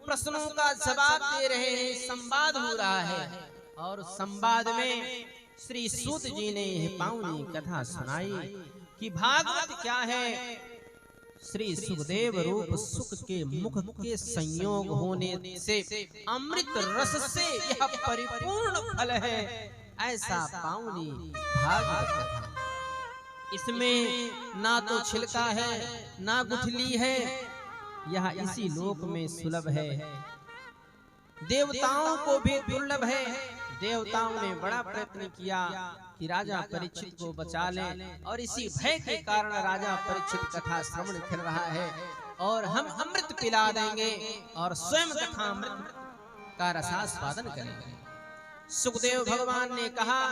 प्रश्नों का जवाब दे रहे हैं, संवाद हो रहा है। और संवाद में श्री सूत जी ने यह पावनी कथा सुनाई कि भागवत क्या है। श्री सुखदेव रूप सुख के मुख के संयोग होने से अमृत रस से यह परिपूर्ण फल है, ऐसा पावनी भागवत कथा। इसमें ना तो छिलका है ना गुठली है, यह इसी लोक में सुलभ है, देवताओं को भी दुर्लभ है। देवताओं ने बड़ा प्रयत्न किया कि राजा परीक्षित को बचा लें, और इसी भय के कारण राजा परीक्षित कथा श्रवण कर रहा है। और हम अमृत पिला देंगे और स्वयं कथा अमृत का रसास्वादन करेंगे। सुखदेव भगवान ने कहा,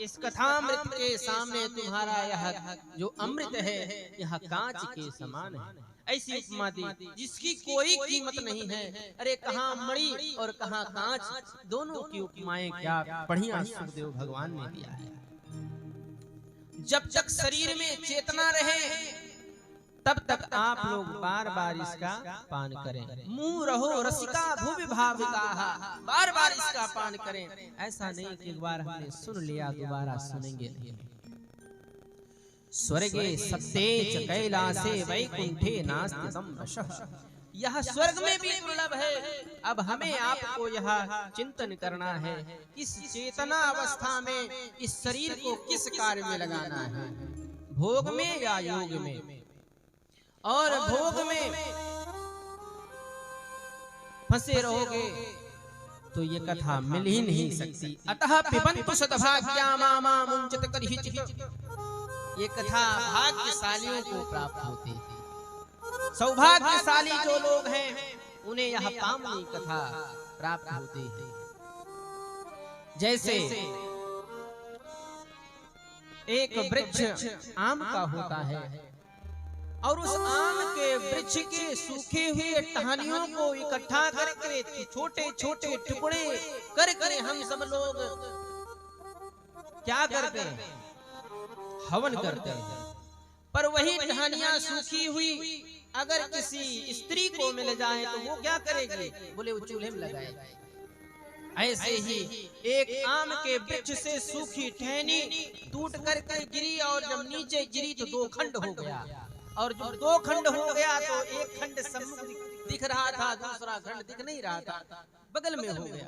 इस कथामृत के सामने तुम्हारा यह जो अमृत है यह कांच के समान है। ऐसी उपमा दी जिसकी कोई कीमत नहीं है। अरे कहाँ मणि और कहाँ कांच, दोनों की उपमाएं क्या बढ़िया सुखदेव भगवान ने दिया है। जब तक शरीर में चेतना रहे तब तक आप लोग बार बार इसका पान करें। मुंह रहो रसिका भुवि भाविका, बार बार इसका पान करें। ऐसा नहीं कि एक बार हमने सुन लिया दोबारा सुनेंगे नहीं। स्वर्गे सत्ते च कैलासे वैकुंठे नास्ति संशयः, यह स्वर्ग में भी दुर्लभ है। अब हमें आपको यह चिंतन करना है, इस चेतना अवस्था में इस शरीर को किस कार्य में लगाना है, भोग में या योग में। और भोग में फंसे रहोगे तो ये कथा मिल ही नहीं सकती। अतः पिबन्तु सद्भाग्या मामा मुंचत करहिचित्, ये कथा भाग्यशालियों को प्राप्त होती है। सौभाग्यशाली जो लोग हैं उन्हें यह पावनी कथा प्राप्त होती है। जैसे एक वृक्ष आम का होता है और उस आम के वृक्ष के सूखे हुए टहनियों को इकट्ठा करके छोटे छोटे टुकड़े करके हम सब लोग क्या करते हैं, हवन करते हैं। पर वही टहनियां सूखी हुई अगर किसी स्त्री को मिल जाए तो वो क्या करेगी, बोले वो चूल्हे में लगाएगी। ऐसे ही एक आम के वृक्ष से सूखी टहनी टूट करके गिरी और जब नीचे गिरी तो दो खंड हो गया। और जब दो खंड हो गया तो एक खंड सम्मुख दिख रहा था, दूसरा खंड दिख नहीं रहा था, बगल में हो गया।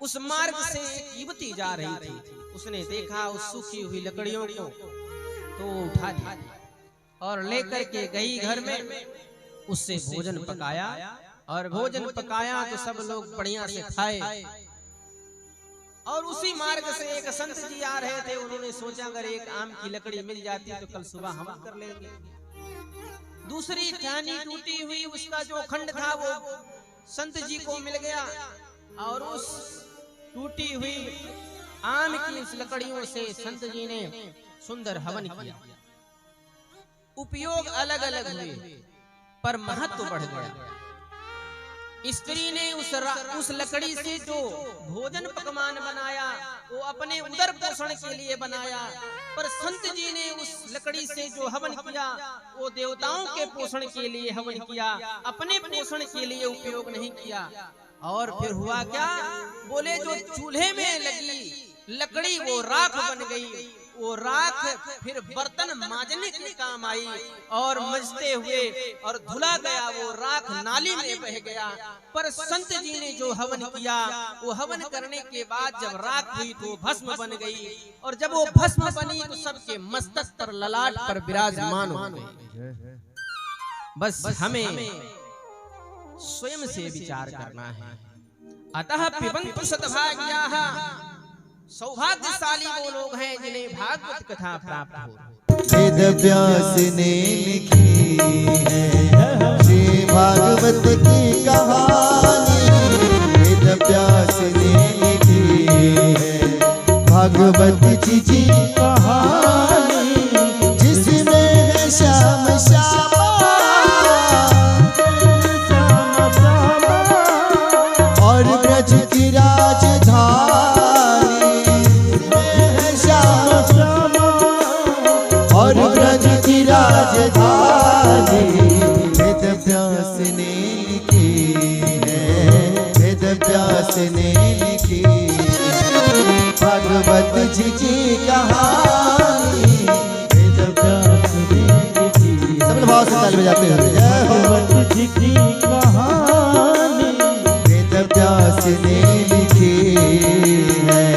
उस मार्ग से एक युवती जा रही थी, उसने देखा उस सूखी हुई लकड़ियों को तो उठा ली और लेकर के गई घर में, उससे भोजन पकाया और भोजन पकाया तो सब लोग बढ़िया से खाए। और उसी मार्ग से एक संत जी आ रहे थे, उन्होंने सोचा अगर एक आम की लकड़ी मिल जाती तो कल सुबह हम कर लेंगे। दूसरी टहनी टूटी हुई उसका जो खंड था वो संत जी को मिल गया और उस टूटी हुई आम की उस लकड़ियों से संत जी ने सुंदर हवन किया। उपयोग अलग अलग हुए पर महत्व बढ़ गया। स्त्री ने उस लकड़ी से जो भोजन पकवान बनाया वो अपने उदर पोषण के लिए बनाया, पर संत जी ने उस लकड़ी से जो हवन किया वो देवताओं के पोषण के लिए हवन किया, अपने पोषण के लिए उपयोग नहीं किया। और फिर हुआ क्या, बोले जो चूल्हे में लगी लकड़ी वो राख बन गई। वो राख फिर बर्तन मांजने के काम आई और मजते हुए और धुला गया वो राख नाली में बह गया। पर संत जी ने जो हवन किया वो हवन करने के बाद जब राख हुई तो भस्म बन गई, और जब वो भस्म बनी तो सबके मस्तक पर ललाट पर विराजमान हो गई। बस हमें स्वयं से विचार करना है। अतः पिबन्तु सद्भाग्याः, सौभाग्यशाली वो लोग हैं जिन्हें भागवत कथा प्राप्त हो। वेद व्यास ने लिखी है श्री भागवत की कहानी, वेद व्यास ने लिखी है भागवत जी कहानी, जिसमें है श्याम श्यामा और ब्रज की राजधानी, और ब्रज की राजधानी, वेद व्यास ने लिखी व्यास ने लिखी भगवत जी की कहानी। वेद व्यास ने लिखी, सब भाव से ताल बजाते हैं। भगवत जी की कहानी वेद व्यास ने लिखी है।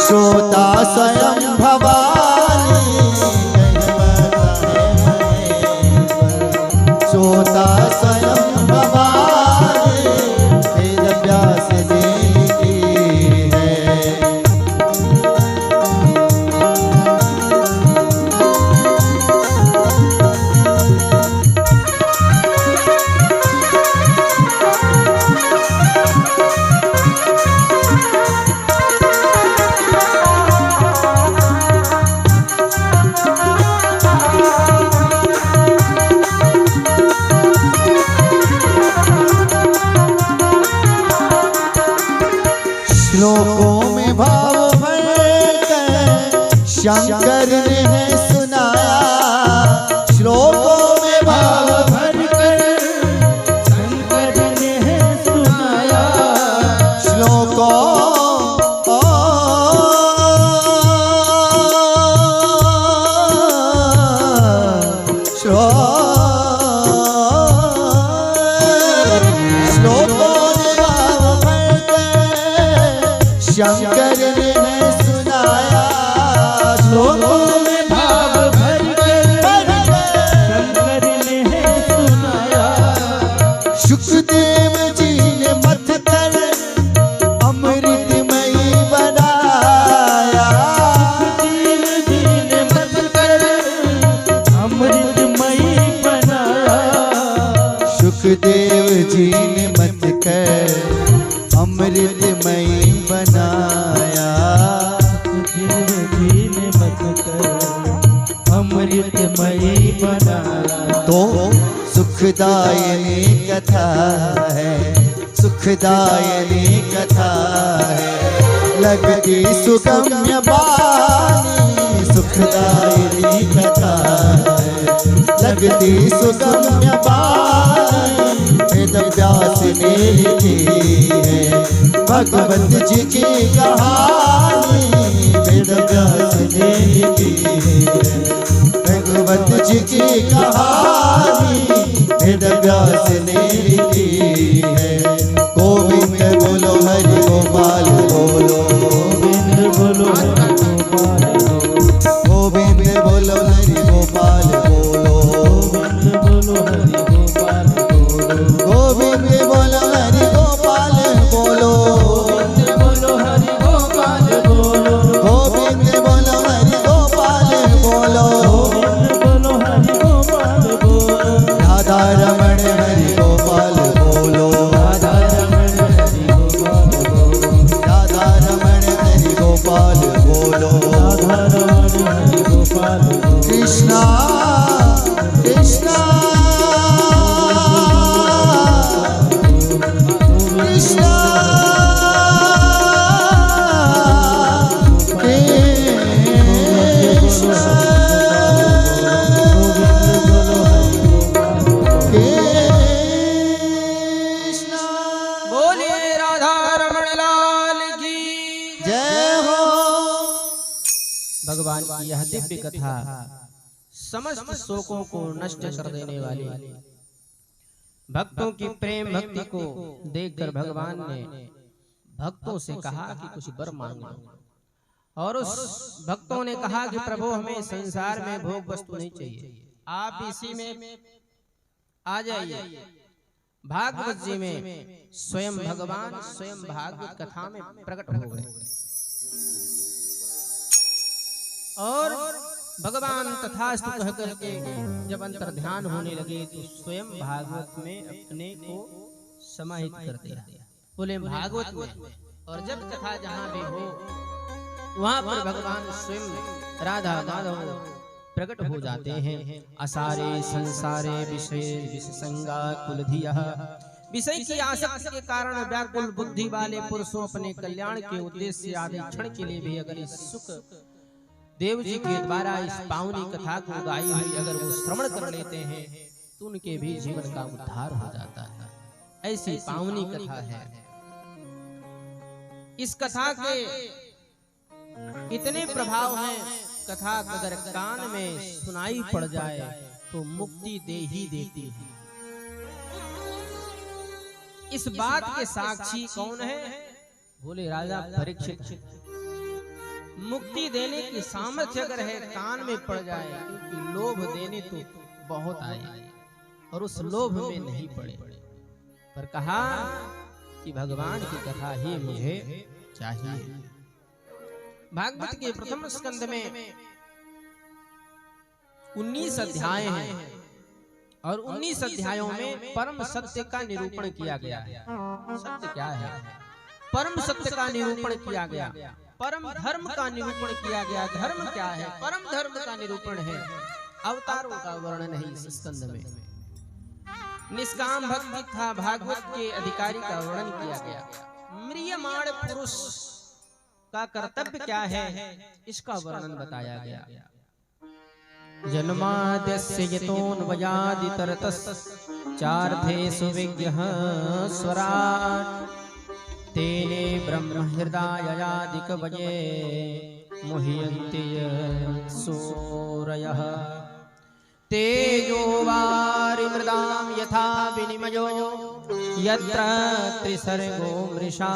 श्रोता स्वयं भवानी, श्रोता स्वयं भवानी वेद व्यास ने लिखी है। श्लोकों में भाव भरकर शंकर ने है सुनाया, श्लोकों में भाव भरकर शंकर ने है सुनाया। श्लोकों शंकर ने है सुनाया, श्लोकों में भाव भरकर शंकर ने है सुनाया। सुखदेव जी ने मथ कर अमृतमयी बनाया, सुखदेव जी ने मथ कर अमृतमयी बनाया। सुखदेव जी ने मथ कर अमृतमयी बनाया, सुखदेव जी ने बतकर अमृतमयी बनाया। तो सुखदायिनी कथा है, सुखदायिनी कथा है, लगती सुगम्य बानी। सुखदायिनी कथा है, लगती सुगम्य बानी वेद व्यास ने लिखी है। भगवत जी की कहानी वेद व्यास ने लिखी है। भगवत जी की कहानी वेद व्यास ने लिखी है। गोविंद बोलो हरि गोपाल बोलो, गोविंद बोलो हरि गोपाल बोलो, गोविंद बोलो हरि गोपाल बोलो, गोविंद बोलो हरि गोपाल बोलो, गोविंद बोलो हरि गोपाल बोलो, गोविंद बोलो हरि गोपाल बोलो, गोविंद बोलो हरि गोपाल बोलो, गोविंद बोलो हरि गोपाल बोलो। राधा रमण हरि गोपाल बोलो, राधा रमण हरि गोपाल बोलो, राधा रमण हरि गोपाल बोलो, राधा रमण हरि गोपाल बोलो। कृष्णा कृष्णा कथा समस्त शोकों को नष्ट कर देने वाली। भक्तों की प्रेम भक्ति को देखकर भगवान ने भक्तों से कहा कि कुछ वर मांगो, और उस भक्तों ने कहा कि प्रभु हमें संसार में भोग वस्तु नहीं चाहिए, आप इसी में आ जाइए। भागवत जी में स्वयं भगवान स्वयं भागवत कथा में प्रकट हो गए और भगवान तथास्तु कह करके जब अंतर ध्यान होने लगे तो स्वयं भागवत में अपने को समाहित कर दिया। बोले भागवत में, और जब कथा जहाँ भी हो वहाँ पर भगवान स्वयं राधा माधव प्रकट हो जाते हैं। असारे संसारे विषय विषसंगा कुलधियः, विषय की आसक्ति के कारण व्याकुल बुद्धि वाले पुरुषों अपने कल्याण के उद्देश्य आदि क्षण के लिए भी अगर इस सुख देव जी के द्वारा इस पावनी कथा को गाई हुई अगर वो श्रवण कर लेते हैं तो उनके भी जीवन का उद्धार हो जाता है। ऐसी पावनी कथा है। इस कथा के इतने प्रभाव हैं, कथा अगर कान में सुनाई पड़ जाए तो मुक्ति दे ही देती है। इस बात के साक्षी कौन है? बोले राजा परीक्षित। मुक्ति देने की सामर्थ्य अगर है कान में पड़ जाए, क्योंकि लोभ देने तो बहुत आए और उस लोभ में नहीं पड़े, पर कहा कि भगवान की कथा ही मुझे चाहिए। भागवत के प्रथम स्कंद में 19 अध्याय हैं और 19 अध्यायों में परम सत्य का निरूपण किया गया है। सत्य क्या है? परम सत्य का निरूपण किया गया, परम धर्म का निरूपण किया गया। धर्म क्या है? परम धर्म का निरूपण है। अवतारों का वर्णन है इस स्कंद में। निष्काम भक्ति था भागवत के अधिकारी का वर्णन किया गया। म्रियमाण पुरुष का कर्तव्य क्या है इसका वर्णन बताया गया। जन्माद्यस्य यतोऽन्वयादितरतः चार्थेषु विज्ञः स्वराट् तेने ब्रह्म हृदयादिकवये मुह्यन्ति सूरयः तेजो वारिमृदां यथा विनिमयो यत्र त्रिसर्गो मृषा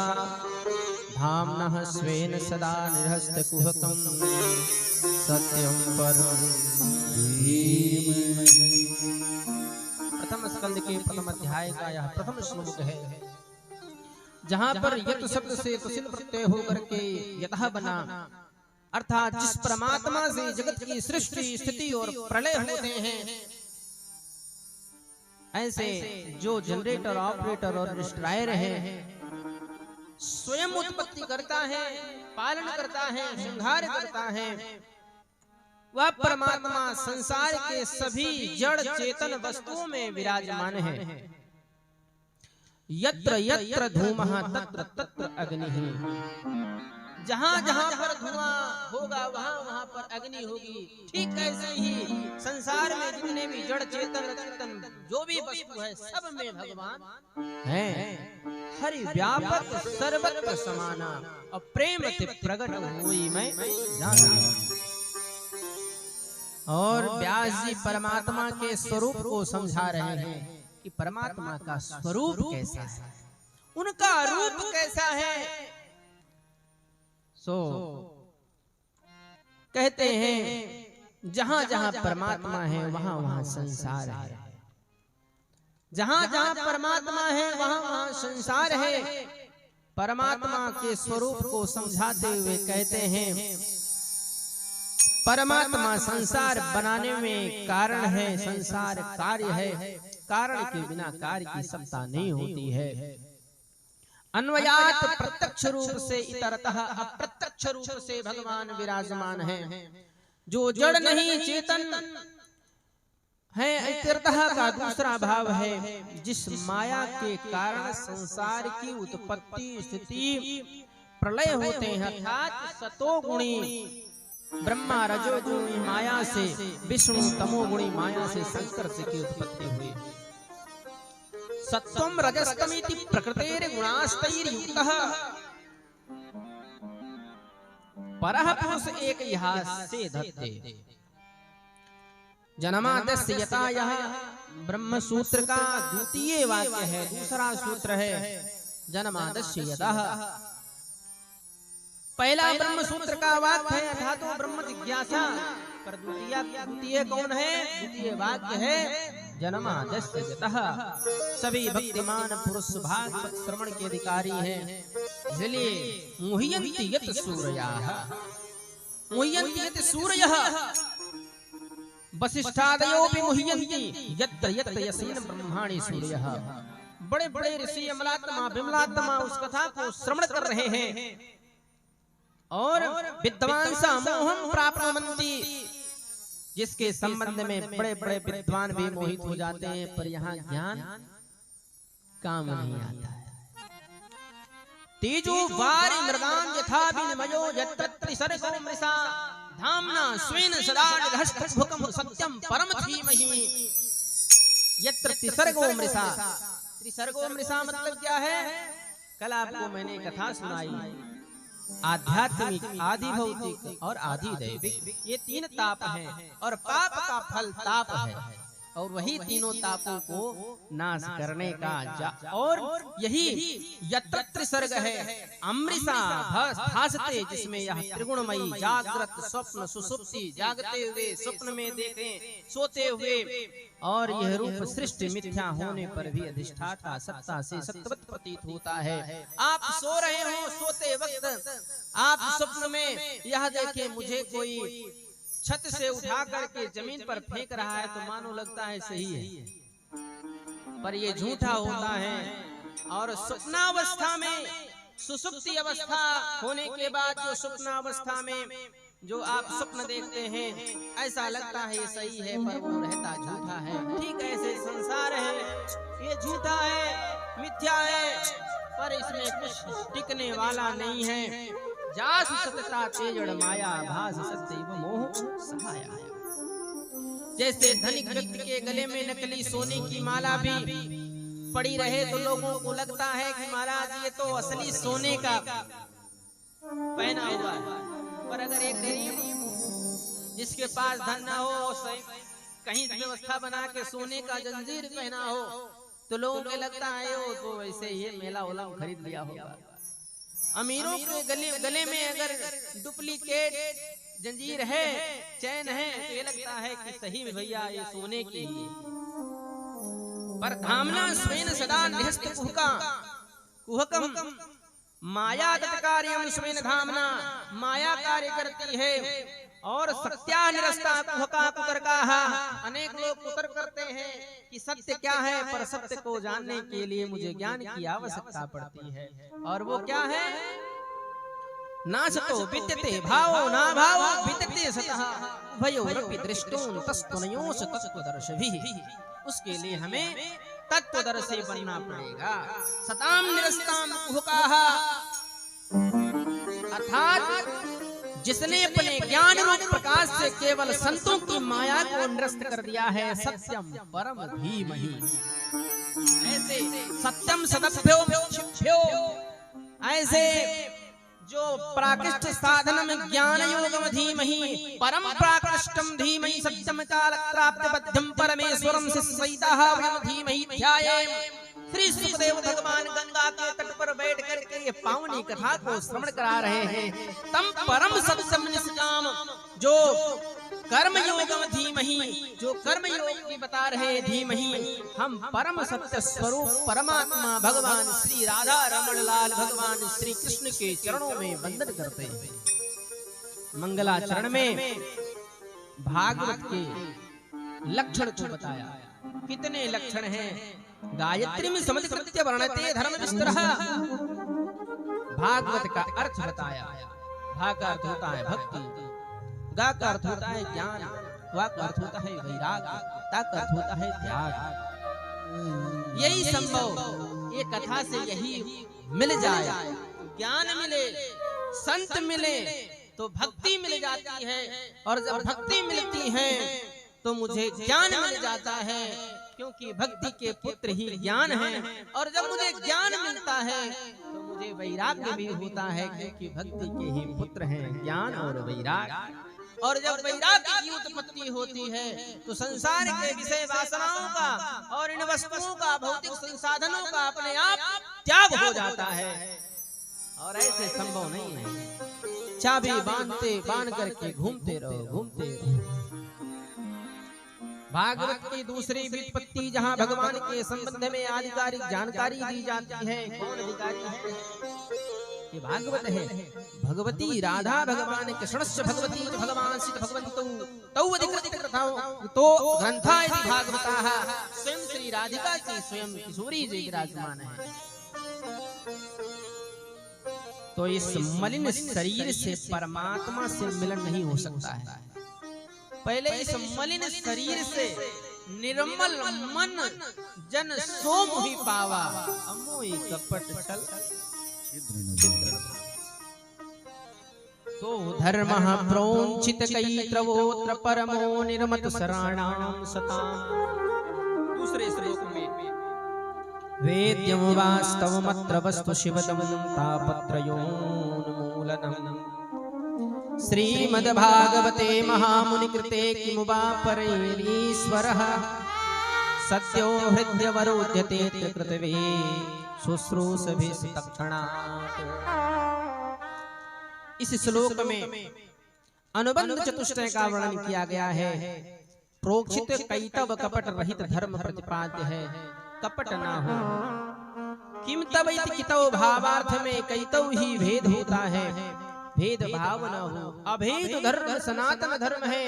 धाम्नः स्वेन सदा निरस्तकुहकं सत्यं परं धीमहि। प्रथम स्कंद के प्रथम अध्याय का यह प्रथम श्लोक है, जहां पर यत शब्द से तुसिल प्रत्यय होकर के यतः बना, अर्थात जिस परमात्मा से जगत की सृष्टि स्थिति और प्रलय होते हैं, ऐसे जो जनरेटर ऑपरेटर और डिस्ट्रॉयर है, स्वयं उत्पत्ति करता है, पालन करता है, संहार करता है, वह परमात्मा संसार के सभी जड़ चेतन वस्तुओं में विराजमान है। यत्र यत्र धूमः तत्र तत्र अग्निः, जहां जहां पर धुआं होगा वहां वहां पर अग्नि होगी। ठीक ऐसे ही संसार में जितने भी जड़ चेतन चेतन जो भी वस्तु है सब में भगवान है। हरि व्यापक सर्वत्र समाना और प्रेम से प्रकट हुई मैं जाना। और व्यास जी परमात्मा के स्वरूप को समझा रहे हैं कि परमात्मा का स्वरूप कैसा है, उनका रूप कैसा है। कहते हैं जहां जहां परमात्मा है वहां वहां संसार है, जहां जहां परमात्मा है वहां वहां संसार है। परमात्मा के स्वरूप को समझाते हुए कहते हैं परमात्मा संसार बनाने में कारण है, संसार कार्य है, कारण के बिना कार्य की सत्ता नहीं होती है। अन्वयात प्रत्यक्ष रूप से इतरतः अप्रत्यक्ष रूप से भगवान विराजमान है। जो जड़ नहीं चेतन है, इतरतः का दूसरा भाव है जिस माया के कारण संसार की उत्पत्ति स्थिति प्रलय होते हैं। अर्थात सतोगुणी ब्रह्मा, रजोगुणी माया से विष्णु, तमोगुणी माया से शंकर से की उत्पत्ति हुई। सत्वम रजस्तमिति प्रकृतेर गुणास्तैर्युक्तः परः पुरुष एक यहा से धत्ते। जन्मादस्य यथा, यह ब्रह्म सूत्र का द्वितीय वाक्य है, दूसरा सूत्र है जन्मादस्य यथा। पहला ब्रह्म सूत्र का वाक्य है अथा तो ब्रह्म जिज्ञासा, पर द्वितीय कौन है? द्वितीय वाक्य है जन्मादस्य यतः। सभी भक्तिमान पुरुष भागवत श्रवण के अधिकारी हैं, इसलिए मुह्यन्ति यत् सूरयाः, मुह्यन्ति यत् सूरयः वसिष्ठादयोपि मुह्यन्ति यत्र यत्र यस्मिन् ब्रह्माणि सूरयः। बड़े बड़े ऋषि अमलात्मा विमलात्मा उस कथा को श्रवण कर रहे हैं और विद्वान मोहं प्राप्नुवन्ति, जिसके संबंध में बड़े बड़े विद्वान भी मोहित हो जाते हैं, पर यहाँ ज्ञान काम नहीं आता है। तेजो वारि मृगान यथा विनिमयो यत्र त्रिसर्गो मृषा धाम्ना स्वेन सदा निधष्टभुकं सत्यम परम धीमहि यत्र त्रिसर्गो मृषा। त्रिसर्गो मृषा मतलब क्या है? कल आपको मैंने कथा सुनाई, आध्यात्मिक, आदि भौतिक और आदि दैविक, ये तीन ताप हैं और पाप का फल ताप है, और वही तीनों तापों को नाश करने का और यही यत्र त्रिसर्ग है अमृषा भासते, जिसमें यह त्रिगुणमयी जागृत स्वप्न सुसुप्ति, जागते हुए स्वप्न में देखें, सोते हुए, और यह रूप सृष्टि मिथ्या होने पर भी अधिष्ठाता सत्ता से सत्वत प्रतीत होता है। आप सो रहे हो, सोते वक्त आप स्वप्न में यह देखें मुझे कोई छत से उठा करके जमीन पर फेंक रहा है, तो मानो लगता है सही है, पर ये झूठा होता है। और स्वप्नावस्था में, सुसुप्ति अवस्था होने के बाद जो स्वप्नावस्था में जो आप स्वप्न देखते हैं, ऐसा लगता है ये सही है, पर वो रहता झूठा है। ठीक ऐसे संसार है, ये झूठा है, मिथ्या है, पर इसमें कुछ टिकने वाला नहीं है। जास सतता तेजड़ माया भास सत्यव मोह सहाया। जैसे धनिक व्यक्ति के गले में नकली सोने की माला भी पड़ी रहे तो लोगों को लगता है कि महाराज ये तो असली सोने का पहना हुआ है, पर अगर एक गरीब जिसके पास धन न हो, कहीं व्यवस्था बना के सोने का जंजीर पहना हो, तो लोगों को लगता है वो तो वैसे ही मेला ओला खरीद लिया होगा। अमीरों के गले में अगर डुप्लीकेट जंजीर है, चैन है, तो ये लगता है कि सही में भैया ये सोने की है। पर धामना स्वेन सदा निहस्त कुहकम माया तत्कार्यम स्वेन धामना, माया कार्य करती है और सत्या निरस्ता कुहका कुतर्काः। अनेक लोग कुतर्क करते हैं कि सत्य क्या है, पर सत्य को जानने के लिए मुझे ज्ञान की आवश्यकता पड़ती है, और वो क्या है? नासतो विद्यते भावो ना भावो विद्यते सतः भयोरपि दृष्टोन तस्तुनयोस तत्त्वदर्शिभिः। उसके लिए हमें तत्वदर्शी बनना पड़ेगा। सताम निरस्ताम कुहकाः, अर्थात जिसने अपने ज्ञान रूप प्रकाश से केवल संतों की माया को निरस्त कर दिया है, सत्यम परम धीमहि। ऐसे सत्यम सदभ्यो, ऐसे जो प्राकृष्ट साधन में ज्ञान योगम धीमहि परम प्राकृष्टम धीमहि सत्यम काल प्राप्त बद्धम परमेश्वरम सिद्धैताः वयम धीमहि ध्यायेम। श्री सुखदेव भगवान गंगा के तट पर बैठ करके ये पावनी कथा को श्रवण करा रहे हैं। तम परम सत्यम निष्काम, जो कर्म योगम धीमहि, जो कर्म योग की बता रहे धीमहि, हम परम सत्य स्वरूप परमात्मा भगवान श्री राधा रमण लाल भगवान श्री कृष्ण के चरणों में वंदन करते हैं। मंगलाचरण में भागवत के लक्षण को बताया। कितने लक्षण हैं? गायत्री में समधिकृत्य वर्णते धर्म विस्तरः। भागवत का अर्थ बताया। भा का अर्थ होता है भक्ति, गा का अर्थ होता है ज्ञान, वा का अर्थ होता है वैराग, ता का अर्थ होता है त्याग। यही संभव ये कथा से यही मिल जाए, ज्ञान मिले, संत मिले तो भक्ति मिल जाती है, और जब भक्ति मिलती है तो मुझे ज्ञान मिल जाता है, क्योंकि भक्ति के पुत्र ही ज्ञान है। और जब मुझे ज्ञान मिलता है तो मुझे वैराग्य भी होता है, क्योंकि भक्ति के ही पुत्र हैं ज्ञान और वैराग। और जब वैराग्य की उत्पत्ति होती है तो संसार के विषय वासनाओं का और इन वस्तुओं का भौतिक संसाधनों का अपने आप त्याग हो जाता है। और ऐसे संभव नहीं है। चाबी बांध करके घूमते रहो। भागवत की दूसरी व्युत्पत्ति जहाँ भगवान के संबंध में आधिकारिक जानकारी दी जाती है। कौन अधिकारी है? ये भागवत है। भगवती राधा भगवान कृष्णस्य भगवती भगवान सिद्ध भगवन्तौ तौ अधिकृत कथाओ तो ग्रंथा इति भागवताः। स्वयं श्री राधिका की स्वयं किशोरी जी विराजमान है। तो इस मलिन शरीर से परमात्मा से मिलन नहीं हो सकता है। पहले इस मलिन शरीर से निर्मल मन जन सो मोहि पावा, अमोहि कपट छल तो धर्म प्रोंचित कैत्रवोत्र परमो निर्मत शरणाम सताम। दूसरे श्लोक में वेद्यम वास्तवमत्र वस्तु शिवदम तापत्रयोन्मूलनम् श्रीमद्भागवते महामुनिकृते किमुवा परेरीश्वरः सत्यो हृद्यवरोध्यते कृतवे शुश्रूषभिस्तक्षणात्। इस श्लोक में अनुबंध चतुष्टय का वर्णन किया गया है। प्रोक्षित कैतव कपट रहित धर्म प्रतिपाद्य है। कपट ना हो। किम तब इति कितौ भावार्थ में कैतव ही भेद होता है। भेद भाव न हो। अभेद धर्म सनातन धर्म है।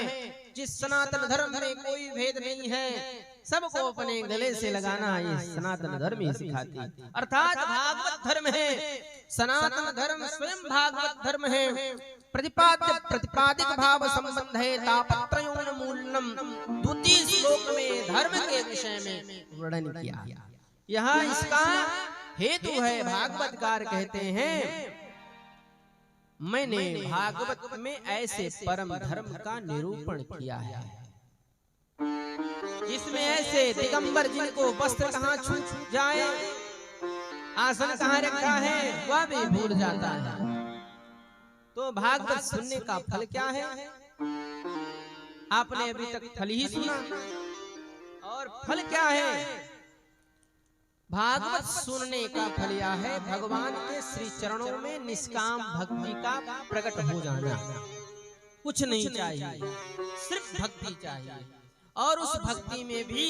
जिस सनातन धर्म में कोई भेद नहीं है, सबको अपने गले से लगाना ये सनातन धर्म ही सिखाती है। अर्थात भागवत धर्म है। सनातन धर्म स्वयं भागवत धर्म है। प्रतिपादिक भाव संबंध है। तापत्रयोन्मूलनम् द्वितीय श्लोक में धर्म के विषय में वर्णन किया। यहाँ इसका हेतु है। भागवतकार कहते हैं मैंने भागवत में ऐसे परम धर्म का निरूपण किया है जिसमें ऐसे दिगंबर जिनको वस्त्र कहाँ छूट जाए, आसन कहाँ रखा है वह भी भूल जाता है। तो भागवत सुनने का फल क्या है? आपने अभी तक फल ही सुना। और फल क्या है? भागवत सुनने का फल यह है भगवान के श्री चरणों में निष्काम भक्ति का प्रकट हो जाना। कुछ नहीं चाहिए, सिर्फ भक्ति चाहिए। और उस भक्ति में भी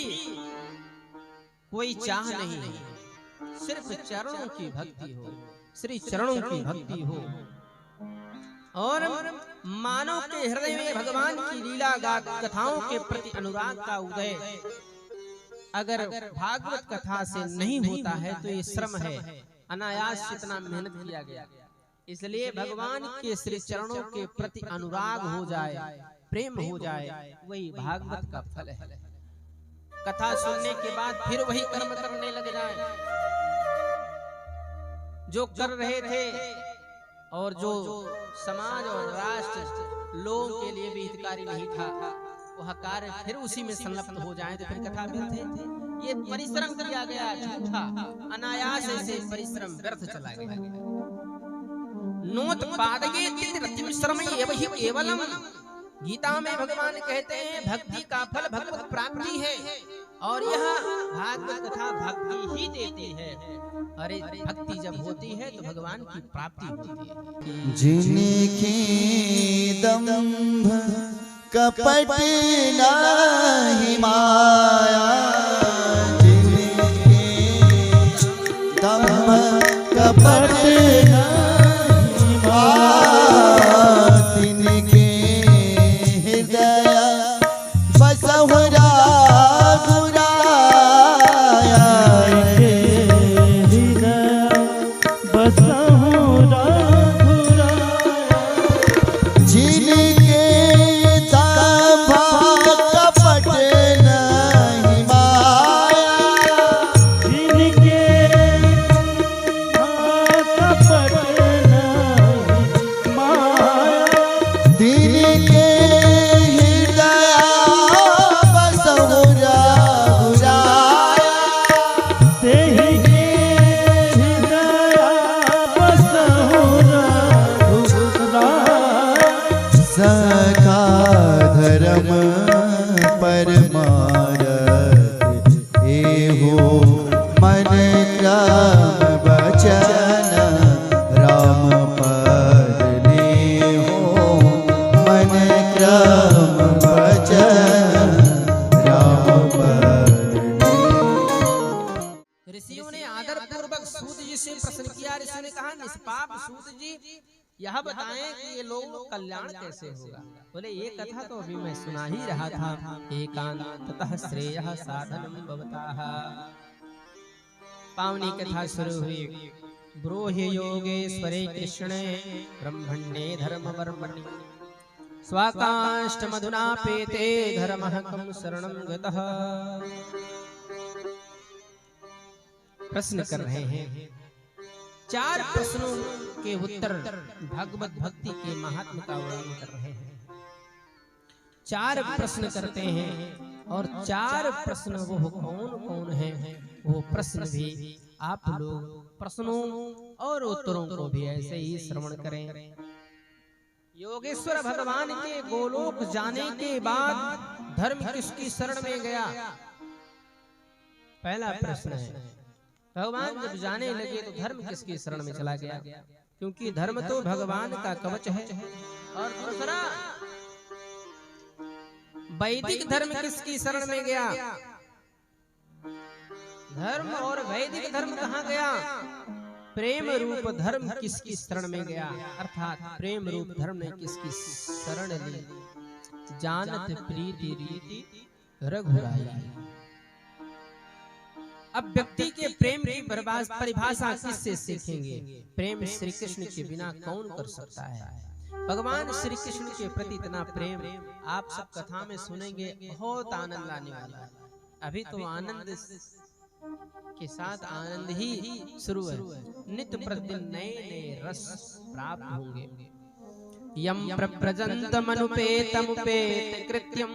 कोई चाह नहीं, सिर्फ चरणों की भक्ति हो, श्री चरणों की भक्ति हो। और मानव के हृदय में भगवान की लीला कथाओं के प्रति अनुराग का उदय अगर भागवत कथा से नहीं होता है तो ये श्रम है। अनायास इतना मेहनत किया गया, इसलिए भगवान के श्री चरणों के प्रति अनुराग हो जाए, प्रेम हो जाए, वही भागवत का फल है। कथा सुनने के बाद फिर वही कर्म करने लग जाए जो कर रहे थे और जो समाज और राष्ट्र लोगों के लिए भी हितकारी नहीं था, वह कार्य फिर उसी में संलग्न हो जाए तो फिर कथा व्यर्थ है। ये परिश्रम किया गया झूठा, अनायास ऐसे परिश्रम व्यर्थ चला गया। नोत पादये तिरतिम श्रमय एवहि केवलम। गीता में भगवान कहते हैं भक्ति का फल भगवत प्राप्ति है और यह भागवत कथा भक्ति ही देती है। अरे भक्ति जब होती है तो भगवान की प्राप्ति होती है। जिनकी दंभ कपट नहीं माया, जिनकी दंभ कपट नहीं माया, तिनके हृदय बसहुरा गुराया, हृदय बसहुरा गुराया। जिनके कपट मारत एहो मन क्रम बचन राम पद नेहो मन क्रम बचन राम पद नेहो। ऋषियों ने आदर पूर्वक सूत जी से प्रश्न किया। ऋषियों ने कहा, निष्पाप सूत जी यह बताएं कि ये लोग कल्याण कैसे होगा। बोले, ये कथा तो अभी मैं सुना ही रहा था। एकांततः श्रेयः साधनं भवतः। पावनी कथा शुरू हुई। ब्रूहि योगेश्वरे कृष्णे ब्रह्मण्ये धर्मवर्मणि स्वाकाष्ठमधुना पेते धर्मः कं शरणं गतः। प्रश्न कर रहे हैं। 4 प्रश्नों के उत्तर भगवत भक्ति के महात्म का वर्णन कर रहे हैं। 4 प्रश्न करते हैं और 4 प्रश्न वो कौन कौन है, वो प्रश्न भी आप लोग प्रश्नों और उत्तरों को भी ऐसे ही श्रवण करें। योगेश्वर भगवान के गोलोक जाने के बाद धर्म किसकी शरण में गया? पहला प्रश्न है। भगवान जब जाने लगे तो धर्म किसकी शरण में चला गया? क्योंकि धर्म तो भगवान का कवच है। और दूसरा, वैदिक धर्म किसकी शरण में गया? धर्म और वैदिक धर्म कहाँ गया? प्रेम रूप धर्म किसकी शरण में गया? अर्थात प्रेम रूप धर्म ने किसकी शरण ली? जानत प्रीति रीति रघुराई। अब व्यक्ति के प्रेम की परिभाषा किससे सीखेंगे? प्रेम श्री कृष्ण के बिना कौन कर सकता है? भगवान श्री कृष्ण के प्रति इतना प्रेम आप सब कथा में सुनेंगे, बहुत आनंद आने वाला है। अभी तो आनंद के साथ आनंद ही शुरू है। नित्य प्रतिदिन नए नए रस प्राप्त होंगे। यम प्रव्रजन्त मनुपेतमुपेत कृत्यम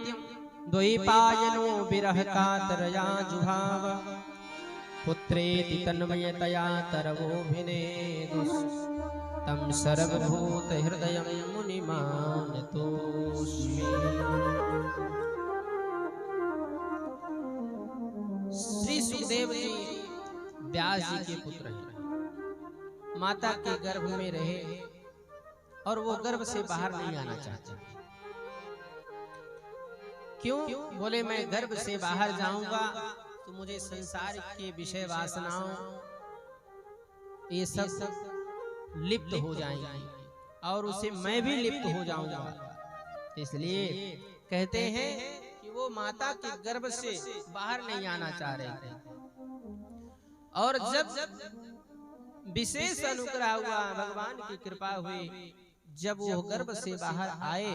द्वैपायनो विरह कातरया जुभाव पुत्रेति तन्मयतया तरवोभिनेदुस् तं सर्वभूत हृदयं मुनिमानतोऽस्मि। श्री सुखदेव जी व्यास जी के पुत्र हैं। माता के गर्भ में रहे और वो गर्भ से बाहर नहीं आना चाहते। क्यों? बोले, मैं गर्भ से बाहर जाऊंगा तो मुझे संसार के विषय वासनाओं ये सब लिप्त हो जाएंगी और उसे मैं भी लिप्त हो जाऊंगा। इसलिए कहते हैं कि वो माता के गर्भ से बाहर नहीं आना चाह रहे थे। और जब विशेष अनुग्रह हुआ, भगवान की कृपा हुई, जब वो गर्भ से बाहर आए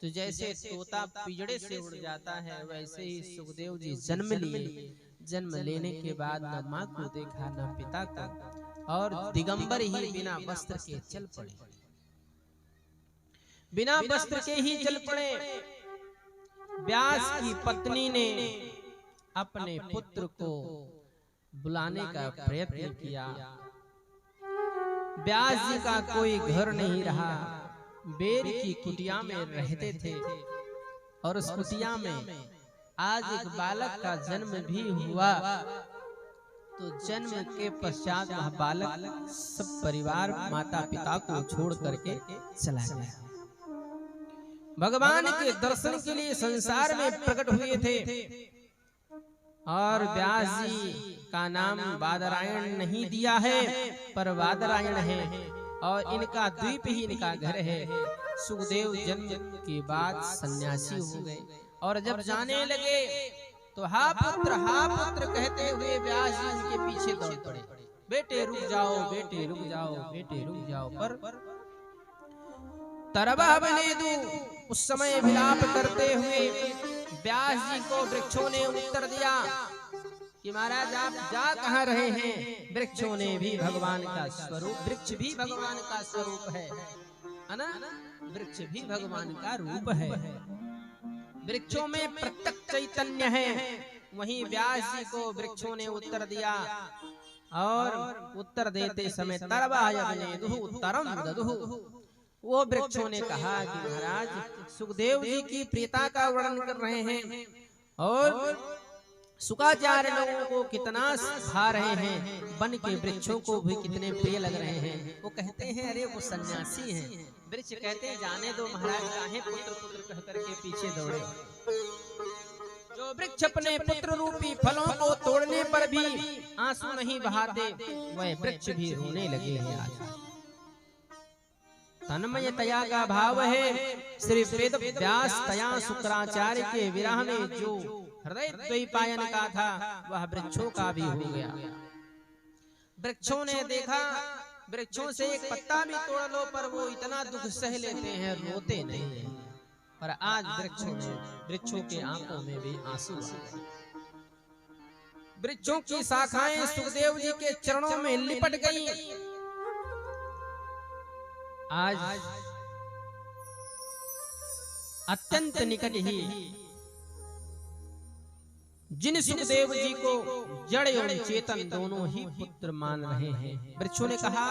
तो जैसे तोता पिंजड़े से उड़ जाता है, वैसे ही सुखदेव जी जन्म लिए। जन्म लेने के बाद न माँ को देखा न पिता को, और दिगंबर ही बिना वस्त्र के चल पड़े। बिना वस्त्र के ही चल पड़े। व्यास की पत्नी ने अपने पुत्र को बुलाने का प्रयत्न किया। व्यास जी का कोई घर नहीं रहा, बेर की कुटिया में रहते थे। और उस कुटिया में आज एक बालक का जन्म भी हुआ। तो जन्म के पश्चात वह बालक सब परिवार माता पिता को छोड़ करके चला गया। भगवान के दर्शन के लिए संसार में प्रकट हुए थे। और व्यास जी का नाम बादरायण नहीं दिया है, पर बादरायण है। और इनका द्वीप ही इनका घर है। सुखदेव जन्म के बाद सन्यासी हो गए। और जब जाने लगे तो हा पुत्र कहते हुए व्यास जी उनके पीछे दौड़ पड़े। बेटे रुक जाओ, बेटे रुक जाओ, बेटे रुक जाओ। पर तरबा बने दू उस समय विलाप करते हुए व्यास जी को वृक्षों ने उत्तर दिया कि महाराज आप जा कहाँ रहे हैं? वृक्षों ने भी भगवान का स्वरूप, वृक्ष भी भगवान का स्वरूप है ना? वृक्ष भी भगवान का रूप है। वृक्षों में प्रत्यक्ष चैतन्य है। वहीं व्यास जी को वृक्षों ने उत्तर दिया। और उत्तर देते समय तरम ददुहु, वो वृक्षों ने कहा कि महाराज सुखदेव जी की प्रियता का वर्णन कर रहे हैं और शुक्राचार्य लोगों को कितना भा रहे हैं, वन के वृक्षों को भी कितने प्रिय लग रहे हैं। वो कहते हैं अरे वो सन्यासी हैं। वृक्ष कहते हैं जाने दो महाराज, काहे पुत्र पुत्र कह करके पीछे दौड़े। जो वृक्ष अपने पुत्र रूपी फलों को तोड़ने पर भी आंसू नहीं बहाते, वह वृक्ष भी रोने लगे हैं आज। तन्मयतया का भाव है। श्री वेद व्यास तया शुक्राचार्य के विरह में जो हृदय द्वैपायन का था, वह वृक्षों का भी हो गया। वृक्षों ने देखा, वृक्षों से एक पत्ता भी तोड़ लो पर वो इतना दुख सह लेते हैं, रोते नहीं हैं। पर आज वृक्षों के आंखों में भी आंसू आ गए। वृक्षों की शाखाएं सुखदेव जी के चरणों में लिपट गई। आज अत्यंत निकट ही जिन सुखदेव जी को जड़ एवं चेतन दोनों ही पुत्र मान रहे हैं, वृक्षों ने कहा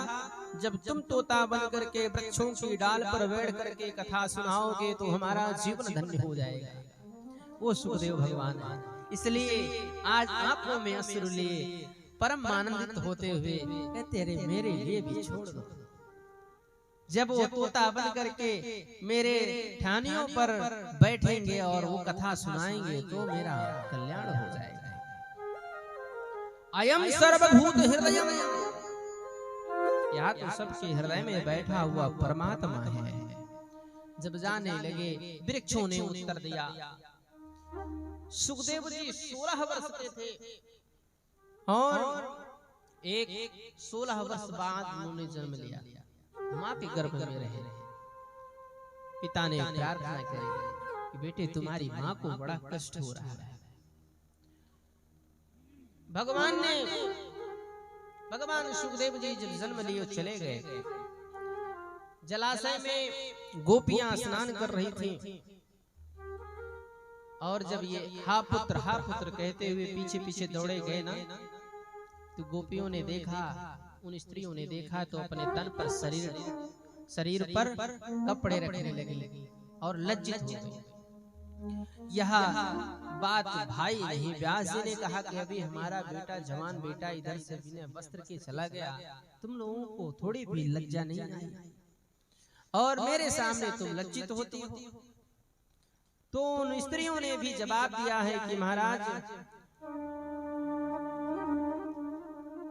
जब तुम तोता बन करके वृक्षों की डाल पर बैठ करके कथा सुनाओगे तो हमारा जीवन धन्य हो जाएगा। वो सुखदेव भगवान इसलिए आज आंखों में अश्रु लिए परम आनंदित होते हुए कहते अरे मेरे लिए भी छोड़ दो। जब वो तोता बन करके मेरे ठानियों पर बैठेंगे और वो कथा सुनाएंगे तो मेरा कल्याण हो जाएगा। अयम सर्वभूत हृदय, यहाँ तो सबके हृदय में बैठा हुआ परमात्मा है। जब जाने लगे वृक्षों ने उत्तर दिया। सुखदेव जी 16 वर्ष के थे और एक 16 वर्ष बाद उन्होंने जन्म लिया। माँ के गर्भ में रहे। पिता ने प्रार्थना करी कि बेटे तुम्हारी माँ को बड़ा कष्ट हो रहा है। भगवान सुखदेव जी जब जन्म लिए चले गए। जलाशय में गोपियां स्नान कर रही थी और जब ये हा पुत्र कहते हुए पीछे पीछे दौड़े गए ना, तो गोपियों ने देखा, उन स्त्रियों ने देखा तो अपने तन पर शरीर पर कपड़े रखने लगी और लज्जित हो गई। यह बात भाई नहीं, व्यास जी ने कहा कि अभी हमारा बेटा जवान बेटा इधर से बिना वस्त्र के चला गया, तुम लोगों को थोड़ी भी लज्जा नहीं आई और मेरे सामने तुम लज्जित होती हो। तो उन स्त्रियों ने भी जवाब दिया है कि महाराज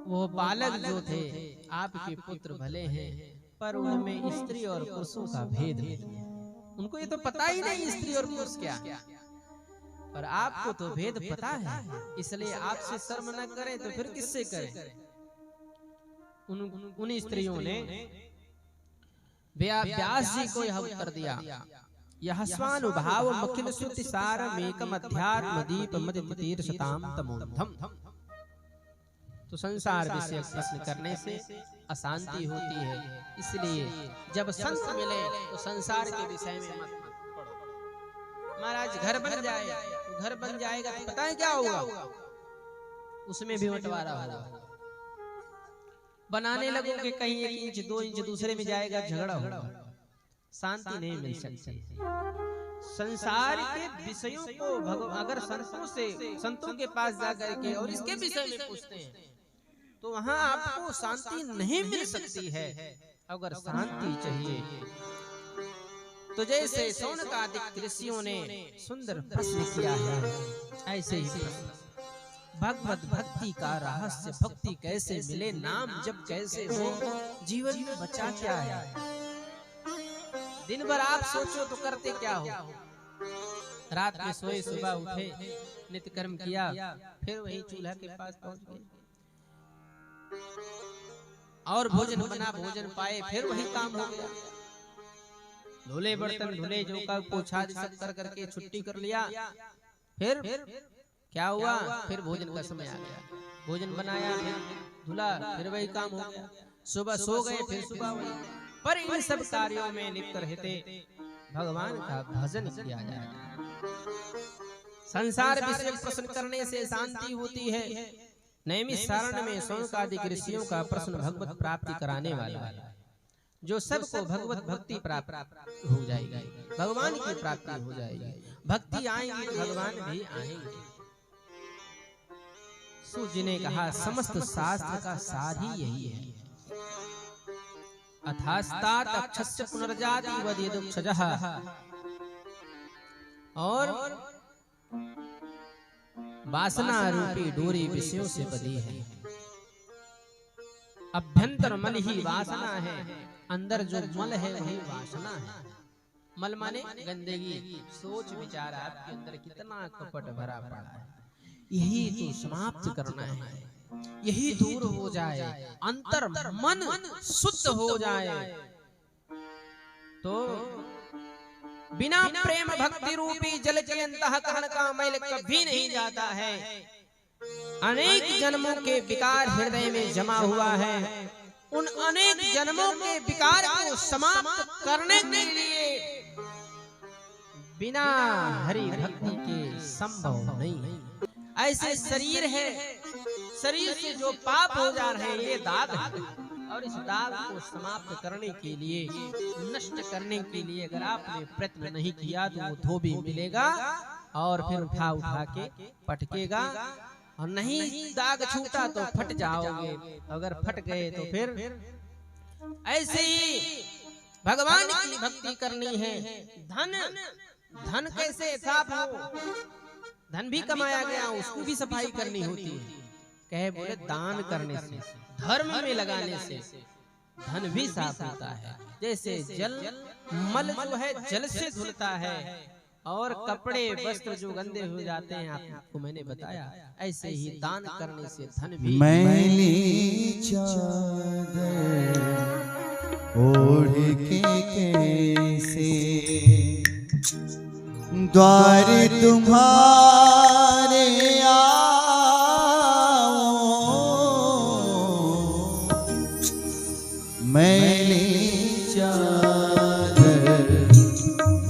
वो बालक जो थे आपके पुत्र भले हैं, पर उनमें स्त्री और पुरुषों का भेद नहीं है। उनको ये तो पता ही नहीं स्त्री और पुरुष क्या, पर आपको तो भेद पता है, इसलिए आपसे शर्म न करें तो फिर किससे करें। उन स्त्रियों ने व्यास जी को यह उत्तर दिया। यह स्वानुभाव मखिल श्रुति सारमेकम अध्यात्म दीप मदित तीर्थताम तमोधम। तो संसार विषय प्रश्न करने से अशांति होती है, इसलिए जब संत मिले तो संसार के विषय में मत पढ़ो। महाराज घर बन जाए तो घर बन जाएगा तो पता है क्या होगा, उसमें भी बंटवारा होगा। बनाने लगोगे कहीं 1 इंच 2 इंच दूसरे में जाएगा, झगड़ा होगा, शांति नहीं मिल सकती। संसार के विषयों को अगर संतों के पास जाकर के और इसके विषय में पूछते हैं तो वहां आपको शांति नहीं मिल सकती है। अगर शांति चाहिए तो जैसे शौनकादिक ऋषियों ने सुंदर प्रश्न किया है, ऐसे ही भगवत भक्ति का रहस्य, भक्ति कैसे मिले, नाम जब कैसे हो, जीवन में बचा क्या है। दिन भर आप सोचो तो करते क्या हो। रात में सोए, सुबह उठे, नित्य कर्म किया, फिर वही चूल्हा के पास पहुंच गए और भोजन बना, भोजन पाए, फिर वही काम हो गया। धुले बर्तन धुले, जो का पोछा सब कर करके छुट्टी कर लिया, फिर क्या हुआ, फिर भोजन का समय आ गया, भोजन बनाया, फिर धुला, फिर वही काम हो गया। सुबह सो गए, फिर सुबह वही। पर इन सब कार्यों में लिप्त रहते भगवान का भजन किया जाए। संसार विषय प्रश्न करने से शांति होती है। नैमिष सारण में शौनकादिक ऋषियों का प्रश्न भगवत प्राप्ति कराने वाला है, जो सबको भगवत भक्ति प्राप्त हो जाएगी, भगवान की प्राप्ति हो जाएगी। भक्ति आएगी तो भगवान भी आएंगे। सूत जी ने कहा समस्त शास्त्र का सार ही यही है। अथास्तात अक्षस्य पुनर्जाति वदेदुक्षजः, और वासना रूपी डोरी विषयों से बंधी है। अभ्यंतर मल ही वासना है, अंदर जो मल है वही वासना है। मल माने गंदगी, सोच विचार आपके अंदर कितना कपट भरा पड़ा है, यही तो समाप्त करना है, यही दूर हो जाए, अंतर मन शुद्ध हो जाए। तो बिना प्रेम भक्ति रूपी जल के अंतःकरण का मैल कभी नहीं जाता है। अनेक जन्मों के विकार हृदय में जमा हुआ है, उन अनेक जन्मों के विकार को समाप्त करने के लिए बिना हरि भक्ति के संभव नहीं। ऐसे शरीर है, शरीर से जो पाप हो जा रहे हैं ये दाग है, और इस दाग को समाप्त करने के लिए, नष्ट करने के लिए अगर आपने प्रयत्न नहीं किया तो वो धोबी मिलेगा और फिर उठा उठा के पटकेगा, और नहीं दाग छूटा तो फट जाओगे, अगर फट गए तो फिर ऐसे ही भगवान की भक्ति करनी है। धन कैसे साफ हो, धन भी कमाया गया उसको भी सफाई करनी होती है। कहे बोले दान करने से, धर्म में लगाने से धन भी साफ होता है। जैसे जल मल जो है जल से धुलता है, और कपड़े वस्त्र जो गंदे हो जाते हैं आपको मैंने बताया, ऐसे ही दान करने से धन भी। मैली चादर ओढ़ के कैसे द्वार तुम्हारे आओ, मैली चादर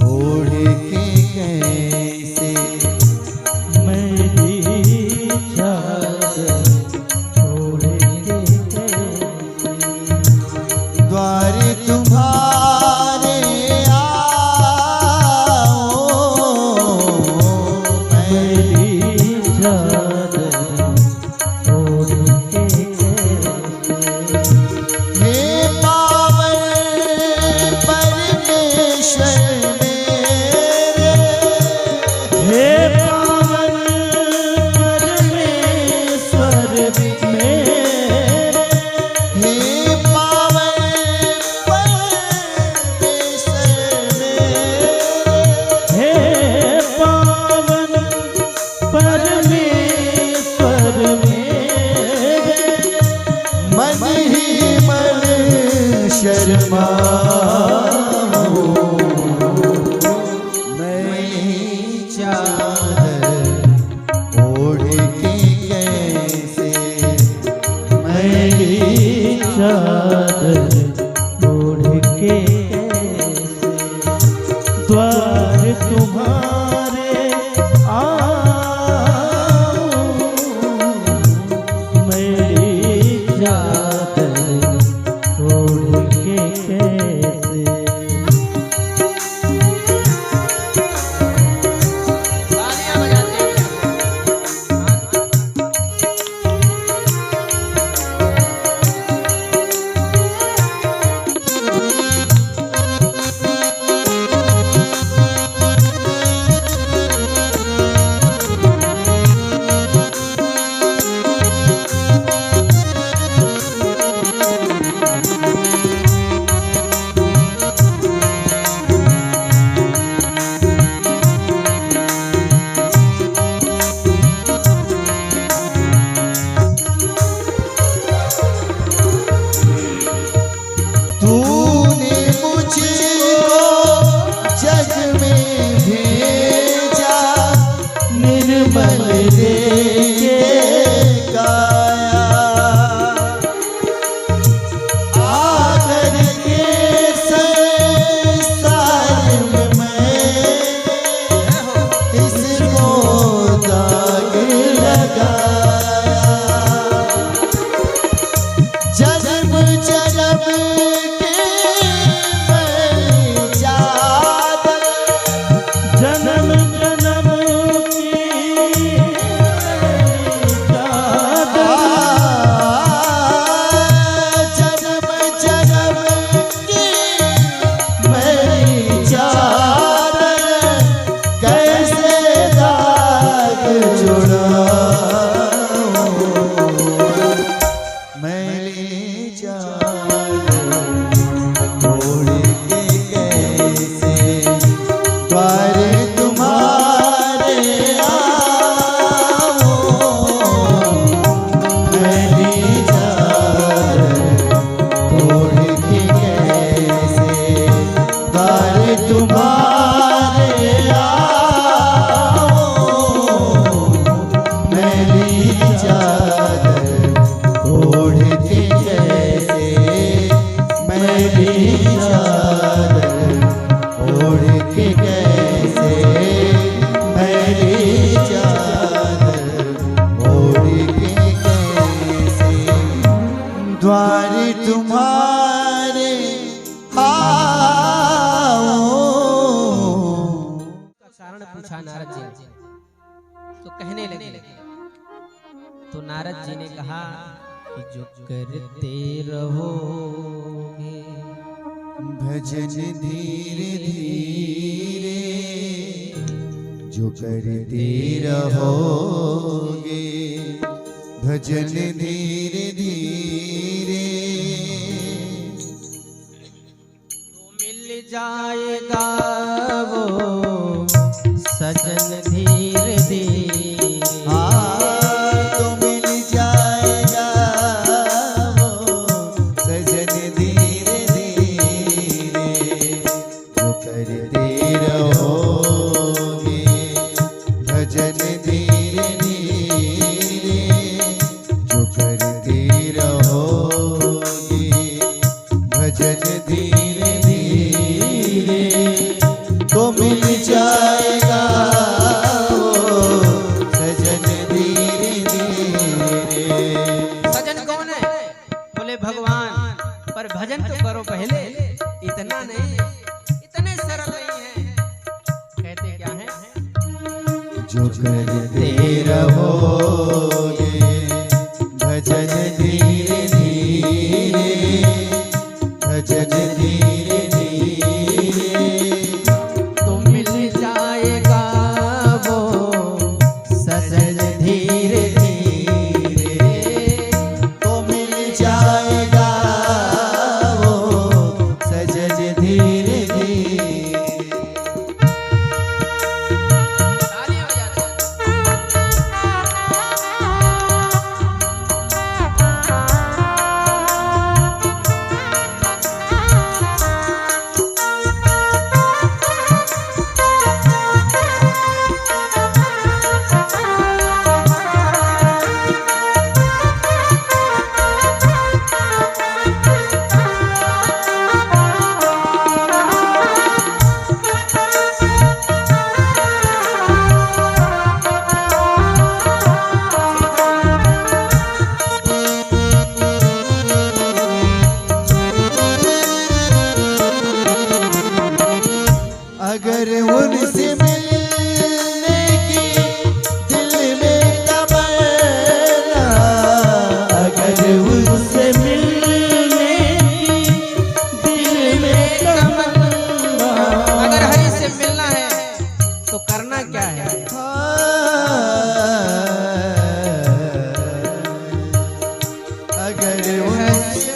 ओढ़ के कैसे, मैली चादर ओढ़ के कैसे द्वार तुम्हारे शर्मा मैली चादर ओढ़ के कैसे, मैली चादर ओढ़ के कैसे द्वार तुम्हारे आओ, मैली चादर ओढ़ के कैसे। तालियां बजाते हैं। तूने मुझको जग में भेजा, निर्मल दे के गाया, आकर के संसार में मैं इसको दाग लगाया। जन्म जन्म के मैली चादर, जन्म तो नारद जी ने कहा कि जो करते रहोगे भजन धीरे धीरे, जो करते रहोगे भजन धीरे धीरे, तो मिल जाएगा वो सजन धीरे धीरे। तो मिल जाएगा वो सजन धीरे धीरे, जो करते रहोगे भजन धीरे धीरे, जो करते रहोगे भजन धीरे धीरे, तो मिल जाएगा वो सजन धीरे धीरे। सजन कौन है? बोले भगवान, पर भजन तो करो पहले। इतना नहीं, इतने सरल नहीं है। कहते क्या है? जो करते रहोगे भजन धीरे धीरे, भजन धीरे धीरे, तो मिल जाएगा वो सजन धीरे धीरे, तो मिल जाएगा वो सजन धीरे धीरे। तालियां बजाते हैं। अगर उनसे मिलने की दिल में तमन्ना, अगर उनसे मिलने की दिल में तमन्ना, अगर हरि से मिलना है तो करना क्या है? अगर उनसे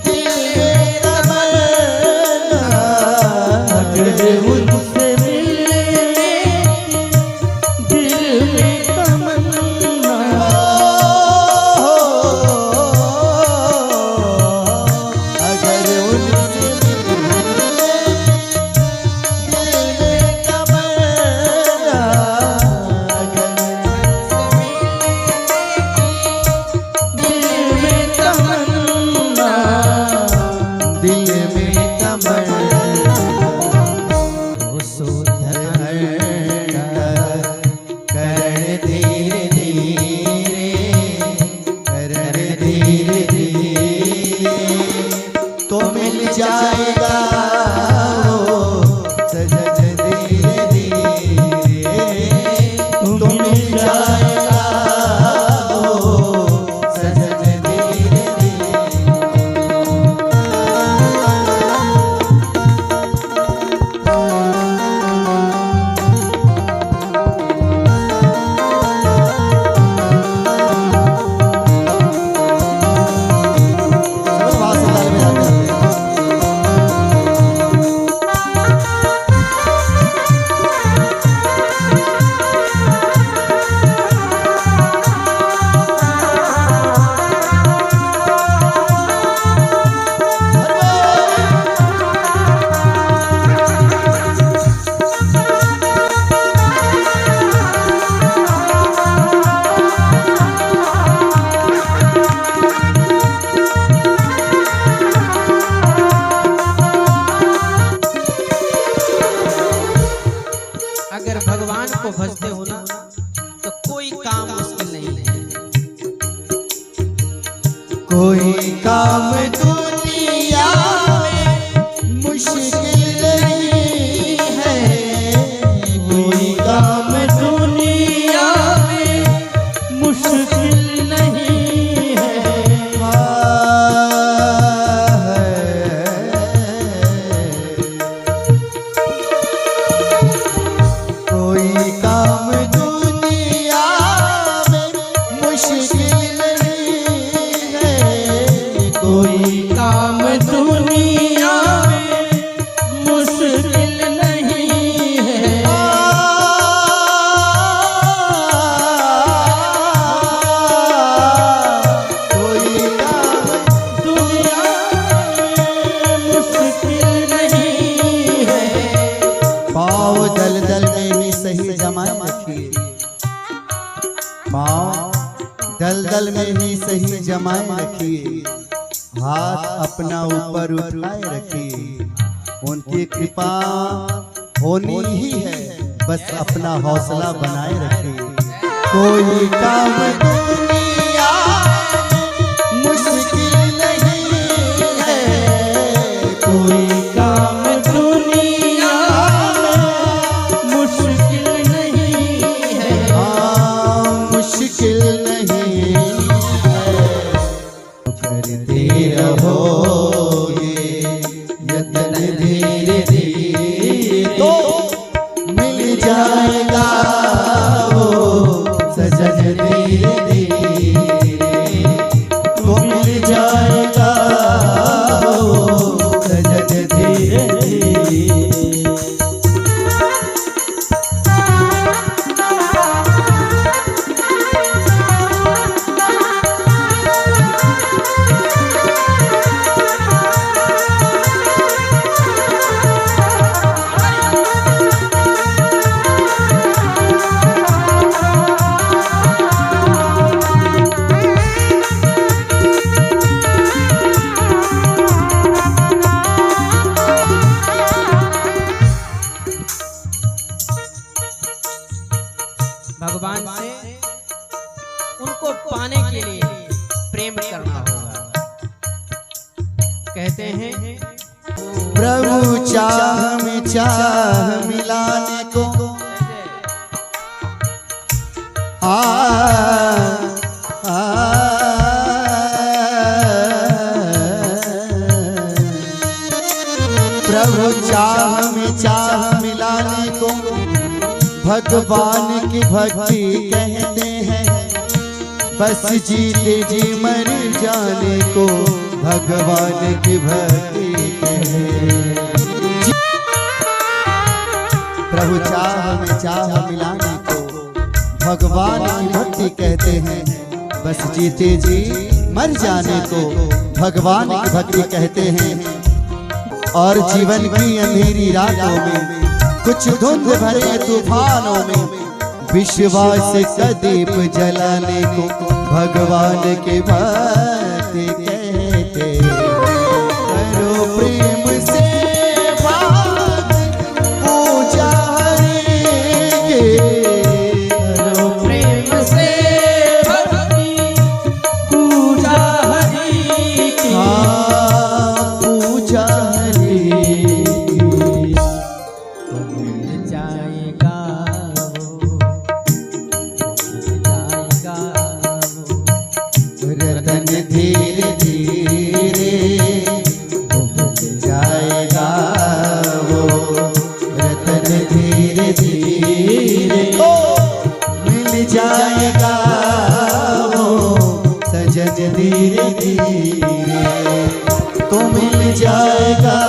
दिल में तमन्ना, अगर उनसे मिलने दिल में तमन्ना, अगर उनसे मिलने दिल में तमन्ना, अगर दिल में तमन्ना, दिल में तमन्ना, वो सुधर करण धीरे धीरे, करण धीरे धीरे, तो मिल जाएगा वो सजन धीरे धीरे, तो मिल जाएगा वो सजन धीरे धीरे। सब बात से ताल में जाते हैं। अगर भगवान को भजते हो ना तो कोई काम मुश्किल नहीं है। कोई काम दुनिया में मुश्किल नहीं है, कोई काम दुनिया में पाँव दलदल में ही सही जमाए रखिए, हाथ अपना ऊपर उठाए रखिए। उनकी कृपा होनी ही है, बस अपना हौसला बनाए रखिए। कोई काम दुनिया मुश्किल नहीं है, कोई काम दुनिया मुश्किल नहीं है, हाँ मुश्किल नहीं है। करते रहोगे यत्न धीरे धीरे तो मिल जाएगा वो सजन धीरे धीरे, तो मिल जाएगा वो सजन धीरे धीरे। भगवान से उनको पाने के लिए प्रेम करना होगा। कहते हैं प्रभु चाह में चाह मिलाने को प्रभु चाह में चाह मिलाने को भगवान की भक्ति कहते हैं। बस जीते जी मर जाने को भगवान की भक्ति कहते हैं। प्रभु चाह में चाह मिलाने को भगवान की भक्ति कहते हैं। बस जीते जी मर जाने को भगवान की भक्ति कहते हैं। और जीवन की अंधेरी रातों में कुछ धुंध भरे तूफानों में विश्वास का दीप जलाने को भगवान की भक्ति कहते हैं। करो प्रेम से भक्त पूजा हरि के, करो प्रेम से भक्ति पूजा हरि की, हाँ पूजा हरि की। जाएगा रतन धीरे धीरे मिल जाएगा वो, रतन धीरे धीरे मिल जाएगा वो सजन धीरे धीरे, तो मिल जाएगा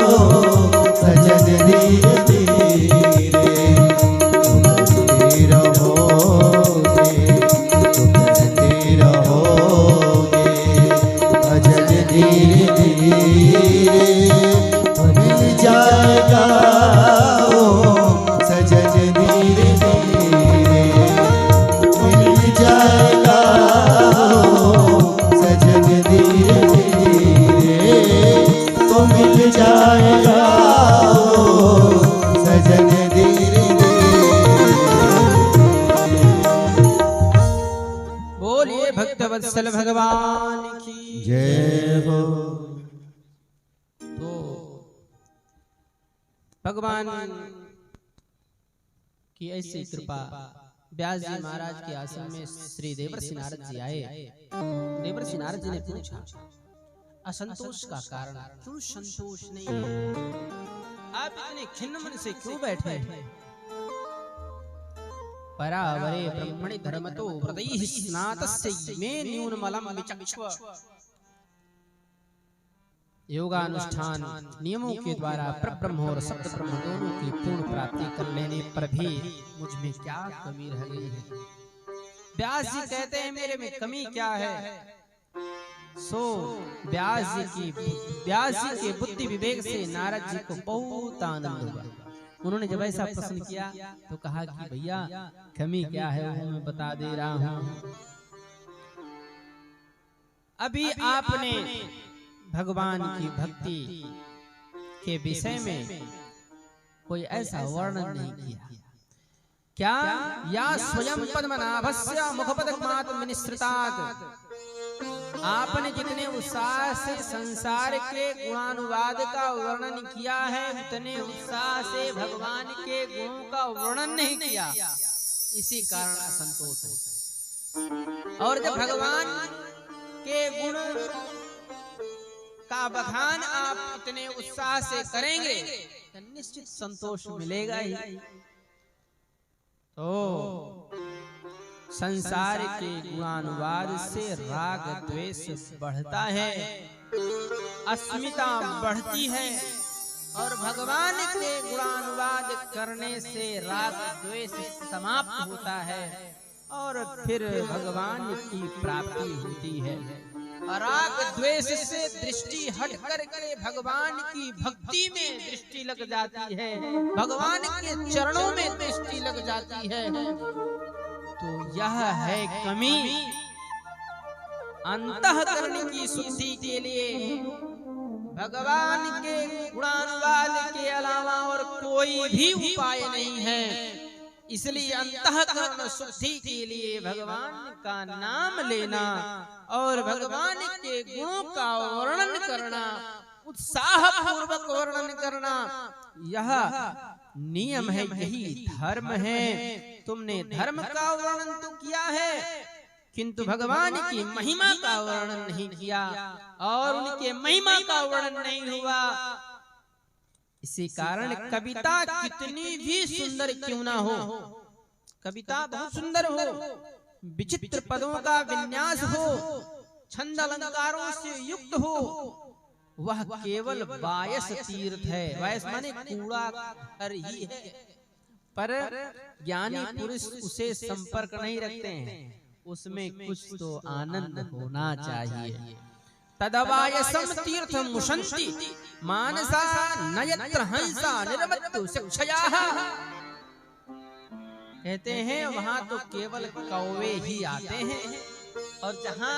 वो सजन धीरे धीरे। तुम करते रहोगे, तुम करते रहोगे भजन धीरे धीरे, मिल जाएगा वो सजन धीरे धीरे, मिल जाएगा वो सजन धीरे धीरे, तो मिल जाएगा सजन धीरे धीरे। बोलिए भक्तवत्सल भगवान की जय हो। तो भगवान की ऐसी कृपा, व्यास जी महाराज के आश्रम में श्री देवर्षि नारद जी आए। देवर्षि नारद जी ने पूछा असंतोष का कारण, क्यों संतोष नहीं है? आप इतने खिन्न मन से क्यों बैठे हैं? परावरे ब्रह्मणि धर्मतो हृदयः स्नातस्य मे न्यूनमलं विचक्ष्व। योगानुष्ठान नियमों के द्वारा परब्रह्म और सत्य ब्रह्म दोनों की पूर्ण प्राप्ति कर लेने पर भी मुझ में क्या कमी रह गई है? व्यास जी कहते हैं मेरे में कमी क्या है? सो व्यास जी के बुद्धि विवेक से नारद जी को बहुत आनंद हुआ। उन्होंने जब ऐसा प्रश्न किया तो कहा कि भैया कमी क्या है वो मैं बता दे रहा हूं। अभी आपने भगवान की भक्ति के विषय में कोई ऐसा वर्णन नहीं किया क्या? या स्वयं पद्मनाभस्य मुखपद्मात् विनिसृतात्, आपने जितने उत्साह से संसार के गुणानुवाद का वर्णन किया है उतने उत्साह से भगवान के गुणों का वर्णन नहीं किया, इसी कारण असंतोष है। और जब भगवान के गुण का बखान आप इतने उत्साह से करेंगे तो निश्चित संतोष मिलेगा ही। तो संसार के गुणानुवाद से राग द्वेष बढ़ता है, अस्मिता बढ़ती है, और भगवान के गुणानुवाद करने से राग द्वेष समाप्त होता है और फिर भगवान की प्राप्ति होती है। राग द्वेष से दृष्टि हट करके भगवान की भक्ति में दृष्टि लग जाती है, भगवान के चरणों में दृष्टि लग जाती है। तो यह है कमी। अंतःकरण की शुद्धि के लिए भगवान के गुणानुवाद के अलावा और कोई भी उपाय नहीं है। इसलिए अंतःकरण शुद्धि के लिए भगवान का नाम लेना और भगवान के गुणों का वर्णन करना, उत्साह पूर्वक वर्णन करना, यह नियम है, यही धर्म है। तुमने धर्म का वर्णन तो किया है किंतु भगवान की महिमा का वर्णन नहीं किया और उनके महिमा का वर्णन नहीं हुआ। इसी कारण कविता कितनी भी सुंदर क्यों ना हो, कविता बहुत सुंदर हो, विचित्र पदों का विन्यास हो, छंद अलंकारों से युक्त हो, वह केवल वायस तीर्थ है। वायस माने कूड़ा घर ही है, पर ज्ञानी पुरुष उसे संपर्क नहीं रखते हैं, उसमें कुछ तो आनंद होना चाहिए। तदवायसम तीर्थ मुशंति मानसा नयत्र हंसा निर्वत्तु शिक्षयाः। कहते हैं वहां तो केवल कौवे ही आते हैं, और जहाँ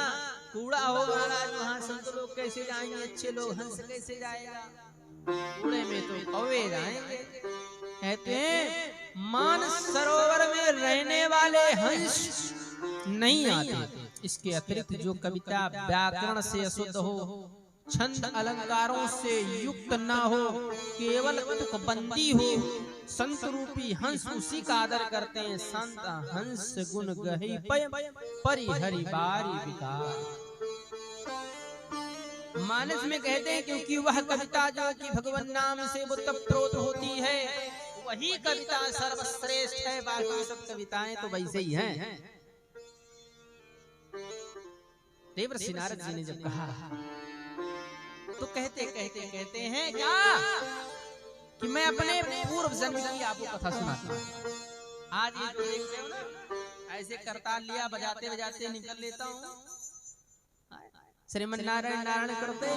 कूड़ा हो महाराज वहां संत लोग कैसे जाएंगे, अच्छे लोग हंस कैसे जाएगा, कूड़े में तो कौवे जाएंगे। कहते हैं मानस सरोवर में रहने वाले हंस नहीं आते। इसके अतिरिक्त जो कविता व्याकरण से अशुद्ध हो, छंद अलंकारों से युक्त न हो, केवल तुकबंदी हो, संत रूपी हंस उसी का आदर करते हैं। संत हंस गुण गही परिहरि बारी विकार। मानस में कहते हैं क्योंकि वह कविता जो कि भगवान नाम से ओतप्रोत होती है वही कविता सर्वश्रेष्ठ है, बाकी सब कविताएं तो वैसे ही हैं। देवर्षि नारद जी ने जब कहा तो कहते हैं क्या कि मैं अपने पूर्व जन्म की आपको कथा सुनाता हूँ। आज ये जो देख रहे हो ना, ऐसे करताल लिया बजाते बजाते निकल लेता हूँ, श्रीमन नारायण नारायण करते।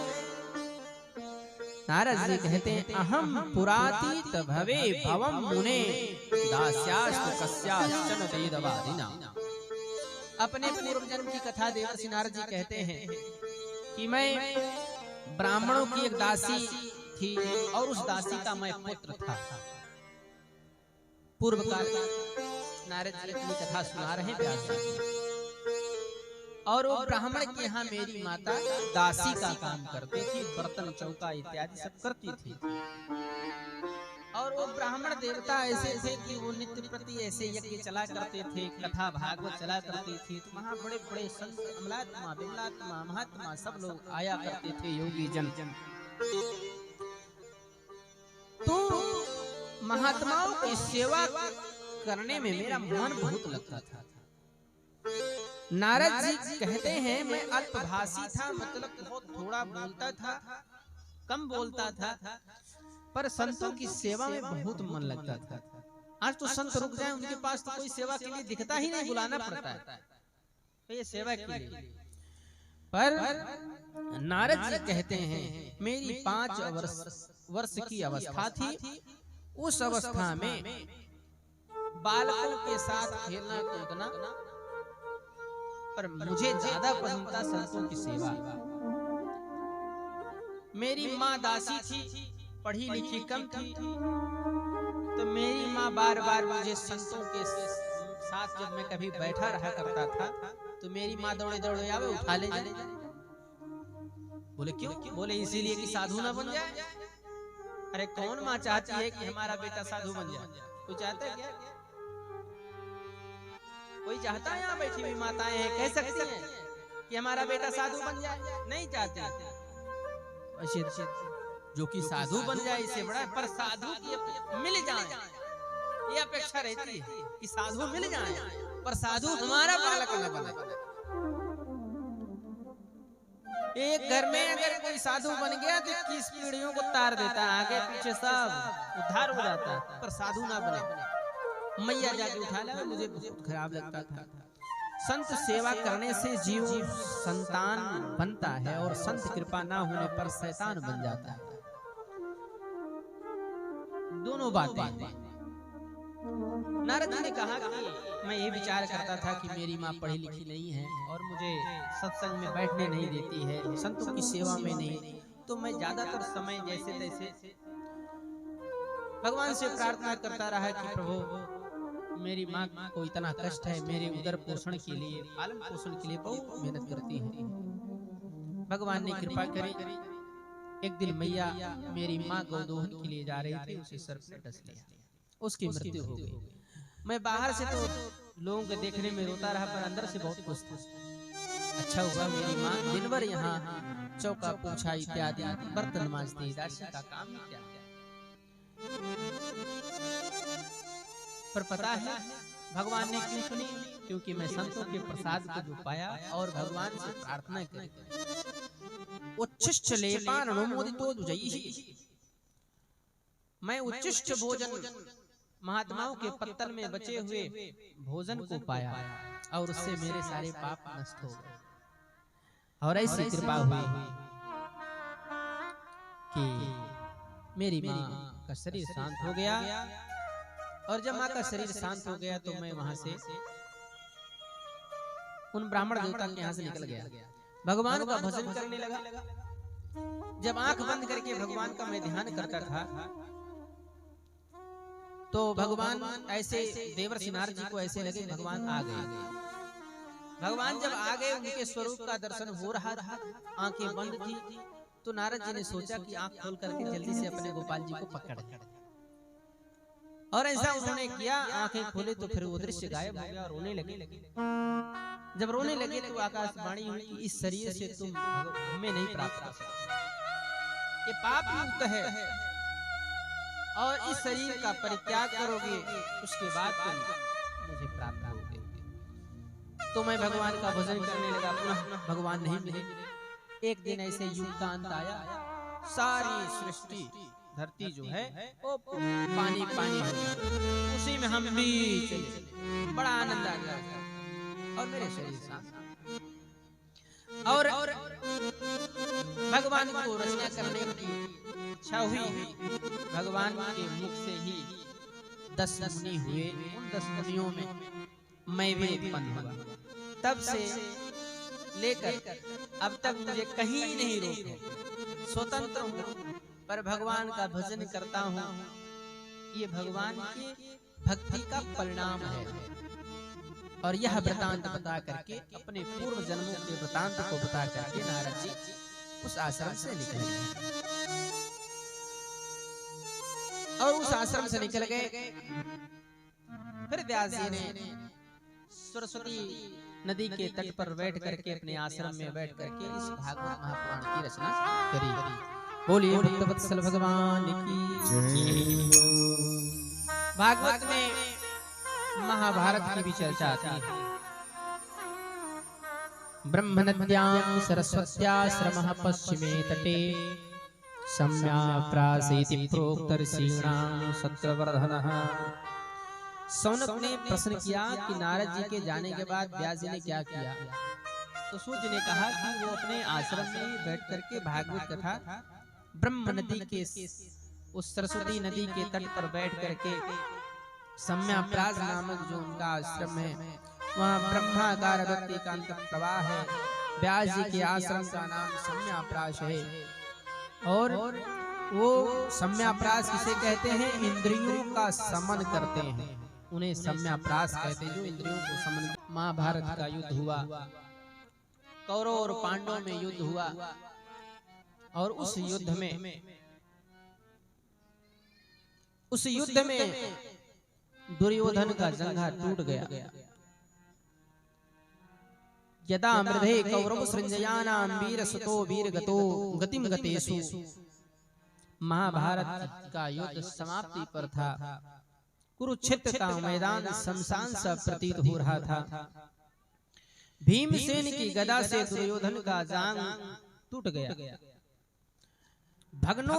नारद जी कहते हैं अहम पुरातीत भवे भवम मुने दास्यास्तु कस्याश्चन वेदवादिना। अपने पूर्व जन्म की कथा देवर्षि नारद जी कहते हैं कि मैं ब्राह्मणों की एक दासी थी और उस दासी का मैं पुत्र था। पूर्व काल नारद जी अपनी कथा सुना रहे व्यास जी, और वो ब्राह्मण के यहाँ मेरी माता दासी का काम करती थी, बर्तन चौका इत्यादि सब करती थी। और वो ब्राह्मण देवता ऐसे थे कि वो नित्य प्रति ऐसे यज्ञ चला करते थे, कथा भागवत चला करती थी। तो वहाँ बड़े बड़े संत अमलात्मा विमलात्मा महात्मा सब लोग आया करते थे, योगी जन। तो महात्माओं की सेवा करने में मेरा मन बहुत लगता था। नारद जी कहते हैं मैं अल्पभाषी था, मतलब बहुत थोड़ा बोलता था, कम बोलता था, पर संतों की सेवा में बहुत मन लगता था। आज तो संत रुक जाएं उनके पास तो कोई सेवा के लिए दिखता ही नहीं, बुलाना पड़ता है तो ये सेवा के लिए। पर नारद जी कहते हैं मेरी 5 वर्ष की अवस्था थी, उस अवस्था में बालकों के साथ खेलना कूदना, पर मुझे ज्यादा पसंद था संतों की सेवा। मेरी माँ दासी थी, पढ़ी लिखी कम थी, तो मेरी माँ बार बार मुझे संतों के साथ जब मैं कभी बैठा रहा करता था तो मेरी माँ दौड़े दौड़े आवे, उठा ले जाए। बोले क्यों? बोले इसीलिए कि साधु ना बन जाए। अरे कौन माँ चाहती है कि हमारा बेटा साधु बन जाए? कोई चाहता है क्या? कोई चाहता है? यहाँ बैठी हुई माताएं हैं, कह सकती हैं कि हमारा बेटा साधु बन जाए? नहीं चाहते। जो कि साधु बन जाए इससे बड़ा, पर साधु की मिल जाए ये अपेक्षा रहती है कि साधु मिल जाए, पर साधु हमारा बालक न बने। एक घर में अगर कोई साधु बन गया तो 21 पीढ़ियों को तार देता है, आगे पीछे सब उद्धार हो जाता है, पर साधु ना बने। मैया जाके उठा ले, मुझे बहुत खराब लगता था। संत सेवा करने से जीव संतान बनता है और संत कृपा ना होने पर शैतान बन जाता है। दोनों बातें। नारद जी ने कहा कि मैं ये विचार करता था कि मेरी माँ पढ़ी लिखी नहीं है और मुझे सत्संग में बैठने नहीं देती है, संतों की सेवा में नहीं, तो मैं ज्यादातर समय जैसे तैसे भगवान से प्रार्थना करता रहा कि प्रभु मेरी माँ को इतना कष्ट है, मेरे उदर पोषण के लिए, पालन पोषण के लिए बहुत मेहनत करती है। भगवान ने कृपा करी, एक दिन मैया मेरी माँ गोदोहन के लिए जा रही थी, उसे सर्प ने डस लिया, उसकी मृत्यु हो गई। मैं बाहर से तो लोगों को देखने में रोता रहा, पर अंदर से बहुत खुश था। अच्छा हुआ मेरी माँ दिन भर यहाँ चौका पोछा इत्यादि बर्तन मांजती, दासी का काम ही क्या। पर पता है भगवान ने क्यों सुनी? क्योंकि मैं संतों के प्रसाद को जो पाया और भगवान से प्रार्थना करी। उच्छिष्ट लेपान अनुमोदितो दुजैहि, मैं उच्छिष्ट भोजन महात्माओं के पत्तल में बचे हुए भोजन को पाया और उससे मेरे सारे पाप नष्ट हो गए। और ऐसी कृपा हुई कि मेरी माँ का शरीर शांत हो गया, और जब माँ का शरीर शांत हो गया तो मैं वहां से उन ब्राह्मण देवता के यहाँ से निकल गया, भगवान का भजन करने लगा। जब आंख बंद करके भगवान का मैं ध्यान करता था तो भगवान ऐसे देवर्षि नारद जी को ऐसे लगे भगवान आ गए। भगवान जब आ गए, उनके स्वरूप का दर्शन हो रहा था, आंखें बंद थी, तो नारद जी ने सोचा कि आंख खोल करके जल्दी से अपने गोपाल जी को पकड़, और ऐसा उन्होंने किया। आंखें खोले तो फिर वो दृश्य गायब हो गया और रोने लगे। जब रोने लगे तो आकाशवाणी हुई कि इस शरीर से तुम हमें नहीं प्राप्त कर सकते, ये पाप युक्त है, और इस शरीर का परित्याग करोगे उसके बाद तुम मुझे प्राप्त होगे। तो मैं भगवान का भजन करने लगा, पुनः भगवान नहीं मिले। एक दिन ऐसे युग का अंत आया, सारी सृष्टि धरती जो है वो पानी पानी हो गया, उसी में हम भी चले, बड़ा आनंद आ गया और मेरे शरीर शांत। और भगवान को रचना करने की इच्छा हुई। भगवान के मुख से ही 10 मुनि हुए, उन 10 मुनियों में मैं भी उत्पन्न हुआ। तब से लेकर अब तक मुझे कहीं नहीं रोका, स्वतंत्र हूँ, पर भगवान का भजन करता हूँ। ये भगवान की भक्ति का परिणाम है। और यह वृतांत बता करके, अपने पूर्व जन्मों के वृतांत को बता करके नारद जी उस आश्रम से निकल गए। और उस आश्रम से निकल गए। फिर व्यास जी ने सरस्वती नदी के तट पर बैठ करके, अपने आश्रम में बैठ करके इस भागवत महापुराण की रचना करी। बोलिए भक्तवत्सल भगवान की जय। भागवत में महाभारत की भी चर्चा आती है। ब्रह्म नद्यां सरस्वत्याश्रमः पश्चिमे तटे सम्याप्रासीति प्रोक्तर्षीणां सत्रवर्धनः। सौनक ने प्रश्न किया कि नारद जी के जाने के बाद व्यास जी ने क्या किया? तो सूर्य ने कहा कि वो अपने आश्रम में बैठ करके भागवत कथा ब्रह्म नदी के उस सरस्वती नदी के तट पर बैठ करके सम्याप्रास नामक जो उनका आश्रम है, वहाँ ब्रह्माकार भक्ति का अंत प्रवाह है। व्यास जी के आश्रम का नाम सम्याप्रास है। और वो सम्याप्रास किसे कहते हैं? इंद्रियों का समन करते हैं, उन्हें सम्याप्रास कहते हैं, जो इंद्रियों को समन। महाभारत का युद्ध हुआ, कौरव और पांडवों में युद्ध हुआ, और उस युद्ध में दुर्योधन का जंघा टूट गया। यदा मृधे कौरव सृंजयानां वीरसुतो वीरगतो गतिम गतेषु। महाभारत का युद्ध समाप्ति पर था। कुरुक्षेत्र का मैदान शमशान सा प्रतीत हो रहा था। भीमसेन की गदा से दुर्योधन का जांघ टूट गया। भगनो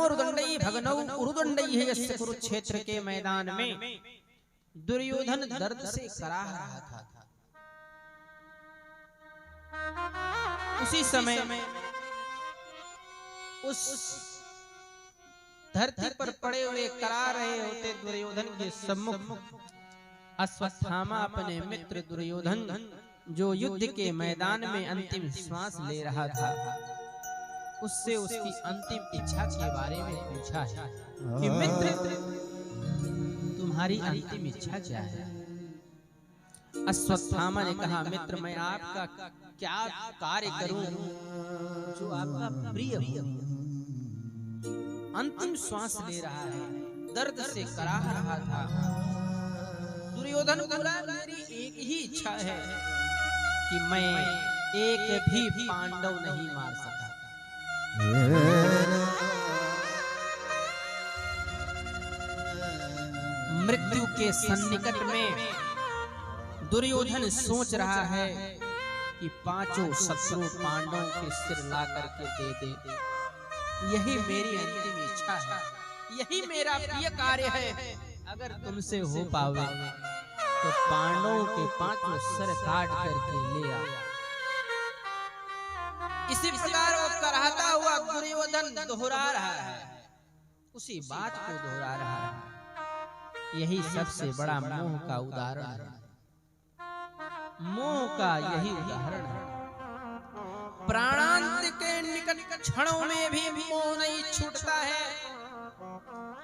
उरुदंडई यस्य कुरुक्षेत्र के मैदान में दुर्योधन दर्द से कराह रहा था। उसी समय उस धरती पर पड़े हुए करा रहे होते दुर्योधन के सम्मुख अश्वत्थामा अपने मित्र दुर्योधन, जो युद्ध के मैदान में अंतिम श्वास ले रहा था, उससे उसकी अंतिम इच्छा के बारे में पूछा है कि मित्र, तुम्हारी अंतिम इच्छा क्या है? अश्वत्थामा ने कहा, मित्र, मैं आपका क्या कार्य करूं जो आपका प्रिय हो? अंतिम श्वास ले रहा है, दर्द से कराह रहा था। दुर्योधन बोला, मेरी एक ही इच्छा है कि मैं एक भी पांडव नहीं मार सका। मृत्यु के सन्निकट में दुर्योधन सोच रहा है कि पांचों शत्रु पांडवों के सिर ला करके दे दे। यही मेरी अंतिम इच्छा है, यही मेरा प्रिय कार्य है। अगर तुमसे हो पावे तो पांडवों के पांचों सिर काट करके ले आ। इसी प्रकार वो कराहता हुआ दुर्योधन दोहरा रहा है, उसी बात को दोहरा रहा है। यही सबसे बड़ा मोह का उदाहरण है। मोह का यही उदाहरण है। प्राणांत के निकट क्षणों में भी मोह नहीं छूटता है।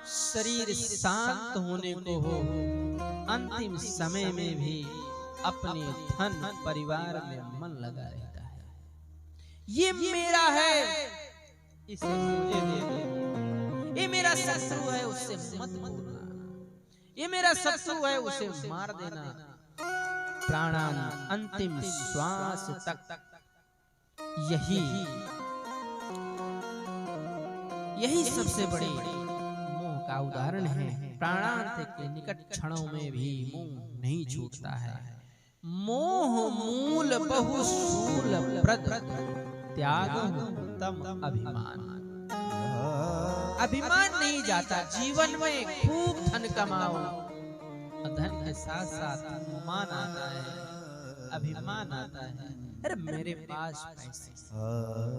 शरीर शांत होने को हो, अंतिम समय में भी अपने धन परिवार में मन लगा रहता है। ये मेरा है, इसे मुझे दे दे। ये मेरा शत्रु है, उससे मत बोलना। ये मेरा शत्रु है, उसे मार देना। प्राणान अंतिम श्वास तक यही सबसे बड़ी मोह का उदाहरण है। प्राणांत के निकट क्षणों में भी मोह नहीं छूटता है। मोह मूल बहुशूल प्रद त्याग तम अभिमान। अभिमान नहीं जाता। जीवन में खूब धन कमाओ, धन के साथ साथ मान आता है, अभिमान आता है। अरे मेरे पास पैसे,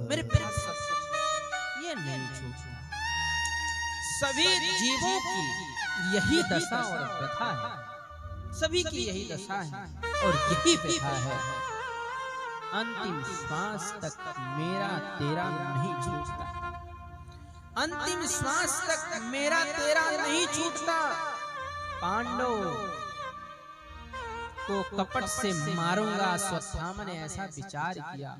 मेरे पास सब कुछ, ये नहीं छूटता। सभी जीवों की यही दशा और व्यथा है। सभी की यही दशा है और यही व्यथा है। अंतिम श्वास तक मेरा तेरा नहीं छूटता। अंतिम श्वास तक मेरा तेरा नहीं छूटता। पांडव को कपट से मारूंगा, अश्वत्थामा ने ऐसा विचार किया।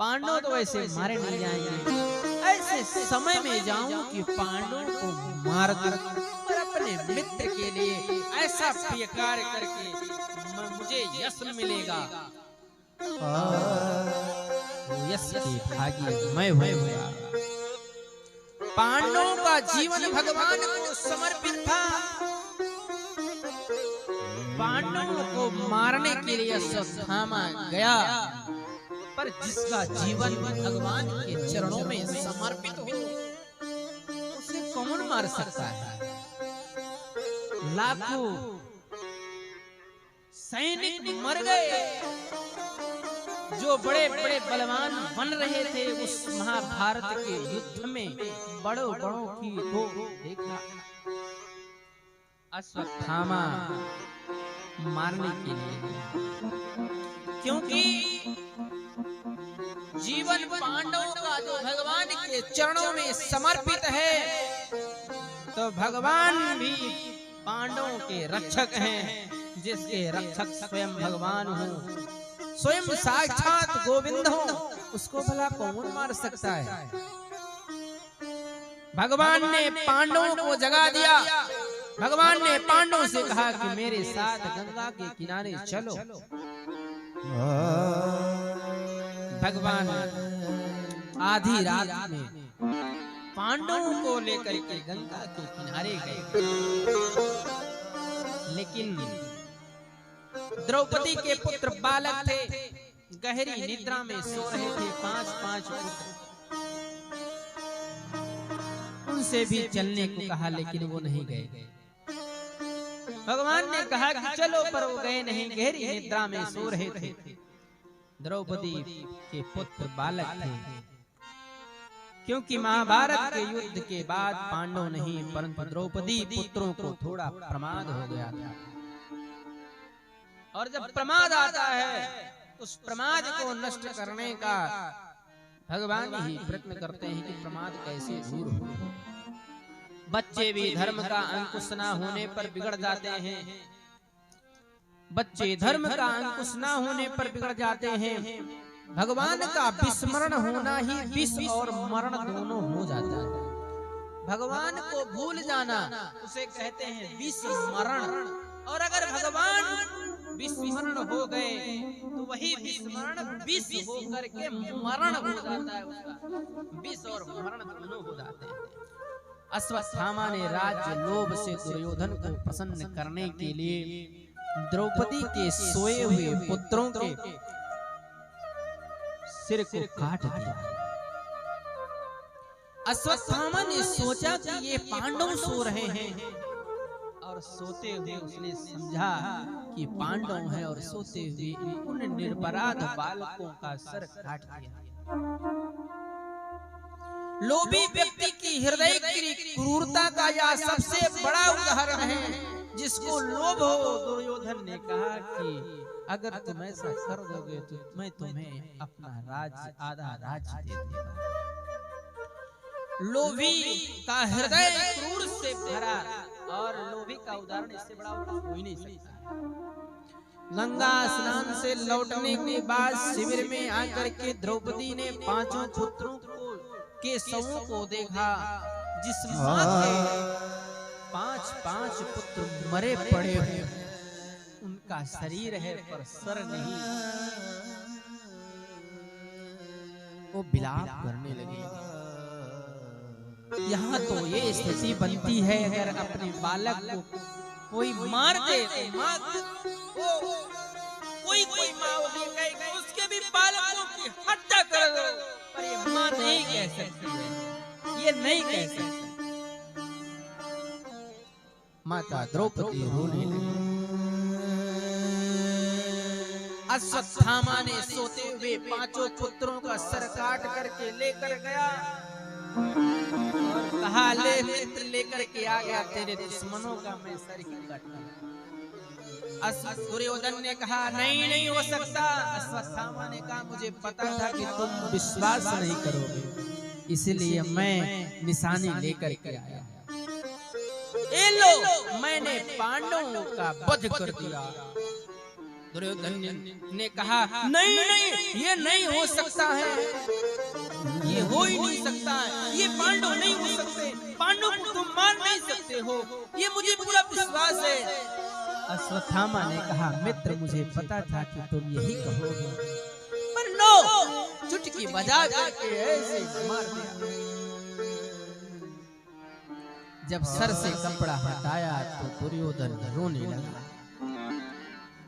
पांडव तो ऐसे मारे नहीं जाएंगे, ऐसे समय में जाऊं कि पांडवों को मार दूं और अपने मित्र के लिए ऐसा प्रिय कार्य करके मुझे यश मिलेगा। यश के भागी मैं होऊंगा। पांडवों का जीवन भगवान को समर्पित था। पांडवों को मारने के लिए अश्वत्थामा गया, पर जिसका जीवन भगवान के चरणों में समर्पित हो, उसे कौन मार सकता है? लाखों सैनिक मर गए, जो बड़े बड़े बलवान बन रहे थे उस महाभारत के युद्ध में बड़ों बड़ों की तो देखा अश्वत्थामा मारने के लिए, क्योंकि जीवन पांडवों का जो भगवान के चरणों में समर्पित है, तो भगवान भी पांडवों के रक्षक हैं, जिसके रक्षक स्वयं भगवान हो, स्वयं साक्षात गोविंद हो, उसको भला कौन मार सकता है। भगवान ने पांडवों को जगा दिया। भगवान ने पांडवों से कहा कि मेरे साथ गंगा के किनारे चलो। भगवान आधी रात में पांडवों को लेकर के गंगा के किनारे गए, लेकिन द्रौपदी के पुत्र बालक थे, गहरी निद्रा में सो रहे थे, 5 पुत्र। उनसे भी चलने को कहा, लेकिन वो नहीं गए। भगवान ने कहा कि चलो, पर वो गए नहीं, गहरी निद्रा में सो रहे थे। द्रौपदी के पुत्र बालक थे, क्योंकि महाभारत के युद्ध के बाद पांडव नहीं परंतु द्रौपदी पुत्रों को थोड़ा प्रमाद हो गया था। और जब प्रमाद आता है, उस प्रमाद को नष्ट करने का भगवान ही प्रयत्न करते हैं कि प्रमाद कैसे दूर हो। बच्चे भी धर्म का अंकुश न होने पर बिगड़ जाते हैं। बच्चे धर्म का अंकुश न होने पर बिगड़ जाते हैं। भगवान का विस्मरण होना ही विष और मरण दोनों हो जाता है। भगवान को भूल जाना उसे कहते हैं विस्मरण, और अगर भगवान विस्मरण हो गए तो वही विस्मरण विष होकर के मरण हो जाता है। उसका विष और मरण दोनों हो जाते हैं। अश्वत्थामा ने राज्य लोभ से दुर्योधन को प्रसन्न करने के लिए द्रौपदी के सोए हुए पुत्रों के सिर को काट दिया। अश्वत्थामा ने सोचा कि ये पांडव सो रहे हैं, और सोते हुए उसने समझा कि पांडव हैं, और सोते हुए उन निरपराध बालकों का सर काट दिया। लोभी व्यक्ति की हृदय की क्रूरता का यह सबसे बड़ा उदाहरण है, जिसको लोभ हो। दुर्योधन ने कहा कि अगर तुम ऐसा कर दोगे तो मैं तुम्हें अपना राज्य, आधा राज्य दे दूंगा। लोभी का हृदय क्रूर से भरा, और लोभी का उदाहरण इससे बड़ा हो ही नहीं सकता। गंगा स्नान से लौटने के बाद शिविर में आकर के द्रौपदी ने 5 पुत्रों के शवों को देखा, जिस मां के 5 पुत्र मरे पड़े हुए, उनका शरीर है पर सर नहीं। वो विलाप करने लगी। यहाँ तो ये स्थिति बनती है, अगर अपने बालक को कोई मार दे तो माँ कोई माँ उसके भी बालकों की हत्या कर दो, पर ये माँ नहीं कह सकती है, ये नहीं कह सकती। माता द्रौपदी रोने लगी। अश्वत्थामा ने सोते हुए 5 पुत्रों का सर काट करके लेकर गया, और कहा ले मित्र लेकर के आ गया, तेरे दुश्मनों का मैं सर ही काटूंगा। दुर्योधन ने कहा नहीं हो सकता। अश्वत्थामा ने कहा मुझे पता था कि तुम विश्वास नहीं करोगे, इसलिए मैं निशानी लेकर के आया। ए लो, मैंने पांडवों का वध कर दिया। दुर्योधन ने कहा नहीं, ये नहीं हो सकता है, ये हो ही नहीं सकता है, ये पांडव नहीं हो सकते, पांडव को तुम मार नहीं सकते हो, ये मुझे पूरा विश्वास है। अश्वत्थामा ने कहा मित्र, मुझे पता था कि तुम यही कहोगे, पर लो, चुटकी बजा करके ऐसे मार दिया। जब सर से कपड़ा हटाया तो दुर्योधन रोने लगा,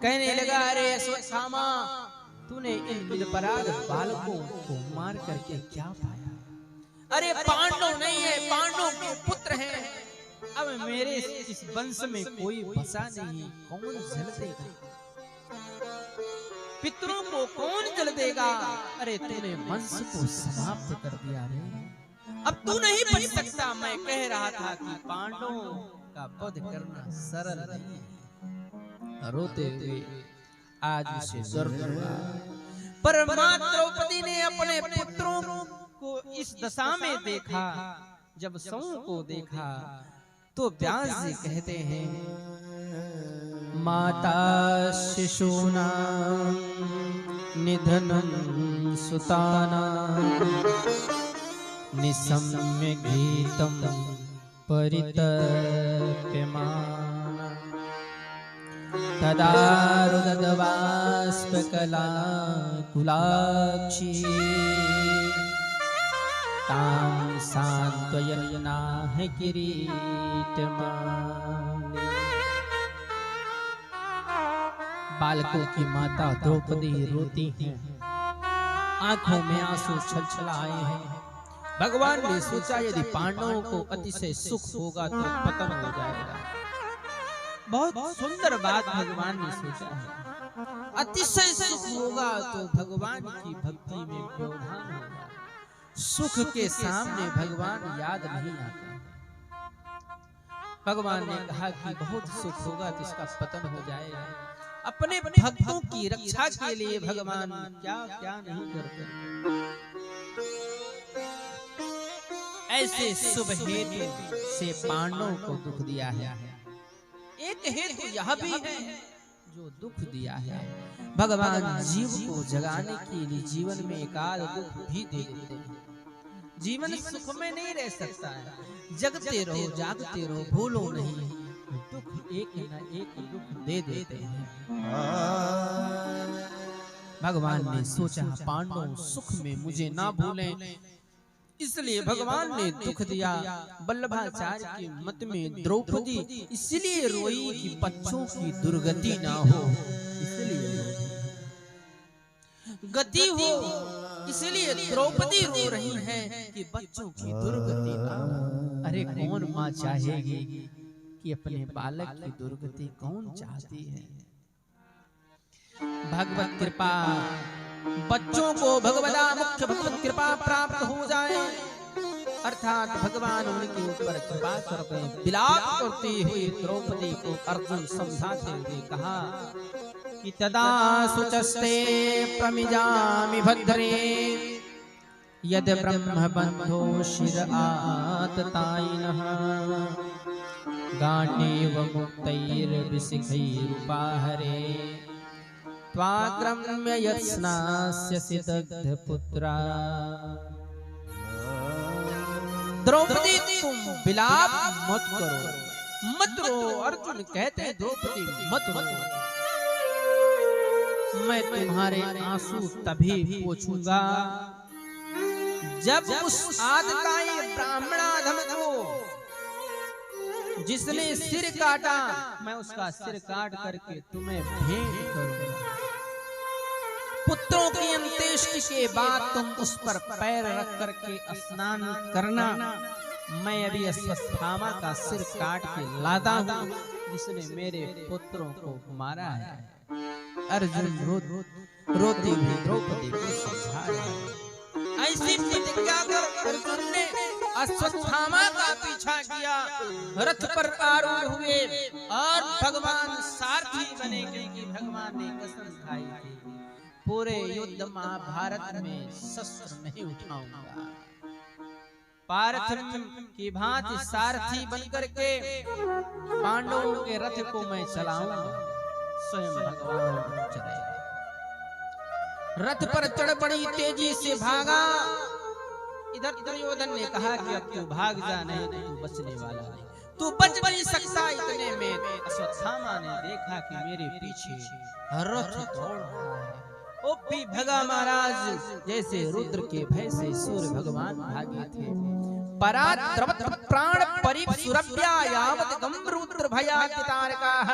कहने लगा अरे अश्वत्थामा, तूने इन निरपराध बालकों को मार करके क्या पाया? अरे पांडव नहीं है, पांडव के पुत्र हैं। अब मेरे इस वंश में कोई बसा नहीं, कौन जल देगा? पितरों को कौन जल देगा? अरे तूने वंश को समाप्त कर दिया रे, अब तू नहीं बच सकता। मैं कह रहा था कि पांडवों का वध करना सरल नहीं है। रोते हुए आज उसे दर्द हुआ, पर मां द्रौपदी ने अपने पुत्रों को इस दशा में देखा। जब सऊ को देखा तो व्यास जी कहते हैं, माता शिशूनां निधनं सुतानां निशम्य गीतं परितप्यमाना तदा रुदद्बाष्पकलाकुलाक्षी तां सान्त्वयन्नाह किरीटमाली। बालकों की माता द्रौपदी रोती हैं, आंखों में आंसू छलछलाए हैं। भगवान ने सोचा यदि पांडवों को अतिशय सुख होगा तो पतन हो जाएगा। बहुत सुंदर बात भगवान ने सोचा है। अतिशय सुख होगा तो भगवान की भक्ति में व्यवधान होगा। सुख के सामने भगवान याद नहीं आता। भगवान ने कहा कि बहुत सुख होगा तो इसका पतन हो जाएगा। अपने भक्तों की रक्षा के लिए भगवान क्या क्या नहीं करते। ऐसे शुभ हेतु से पांडवों को दुख दिया है। एक हेतु यह भी है जो दुख दिया है। भगवान जीव को जगाने के लिए जीवन में एकाध दुख भी दे देते हैं। जीवन सुख में नहीं रह सकता है। जगते रहो, जागते रहो, भूलो नहीं, दुख एक न एक दुख दे देते हैं। भगवान ने सोचा पांडव सुख में मुझे ना भूलें, इसलिए भगवान ने दुख दिया। वल्लभाचार्य के मत में द्रौपदी इसलिए रोई कि बच्चों की दुर्गति ना हो, इसलिए गति हो, इसलिए द्रौपदी रो रही है कि बच्चों की दुर्गति ना हो। अरे कौन माँ चाहेगी कि अपने बालक की दुर्गति, कौन चाहती है? भगवत कृपा, बच्चों को भगवदा मुख्य भगवत कृपा प्राप्त हो जाए, अर्थात भगवान उनके ऊपर कृपा करते हैं। विलाप करती हुई द्रौपदी को अर्जुन समझाते हुए कहा कि तदा सुचस्ते प्रमिजामि भद्रे यद ब्रह्म बंधो शिर आततायिनः गांडीव मुक्तैर्विशिखैरुपाहरे त्वाग्रम्य यत्स्नास्यसि दग्धपुत्रा। द्रौपदी तुम विलाप मत करो, मत रो। अर्जुन कहते हैं द्रौपदी मत रो, मैं तुम्हारे आंसू तभी पोंछूंगा जब उस आदताई ब्राह्मणाधम को जिसने सिर काटा, मैं उसका सिर काट करके तुम्हें भेंट करूंगा। पुत्रों की अंत्येष्टि के बाद तुम उस पर पैर रख करके स्नान करना। मैं अभी अश्वत्थामा का सिर काट के लाता हूँ जिसने मेरे पुत्रों को मारा है। अर्जुन रोती हुई द्रौपदी को समझा रहा है। ऐसी प्रतिज्ञा कर अर्जुन ने अश्वत्थामा का पीछा किया, रथ पर आरूढ़ हुए और भगवान सारथी बने, क्योंकि भगवान ने कसम खाई थी पूरे युद्ध महाभारत में शस्त्र नहीं उठाऊंगा, पार्थ की भांति सारथी बनकर के पांडवों के रथ को मैं चलाऊंगा। स्वयं भगवान चलेगा। रथ पर चढ़ बड़ी तेजी से भागा। इधर दुर्योधन ने कहा कि अब तू भाग जा, नहीं तो तू बचने वाला नहीं, तू बच नहीं सकता। इतने में अश्वत्थामा ने देखा कि मेरे पीछे रथ दौड़ रहा है। ओ भी भगा महाराज, जैसे रुद्र के भय से सूर्य भगवान भागे थे। पराद्रवत प्राण परिप सुरभ्या यावत गम रुद्र भयातितारकाः।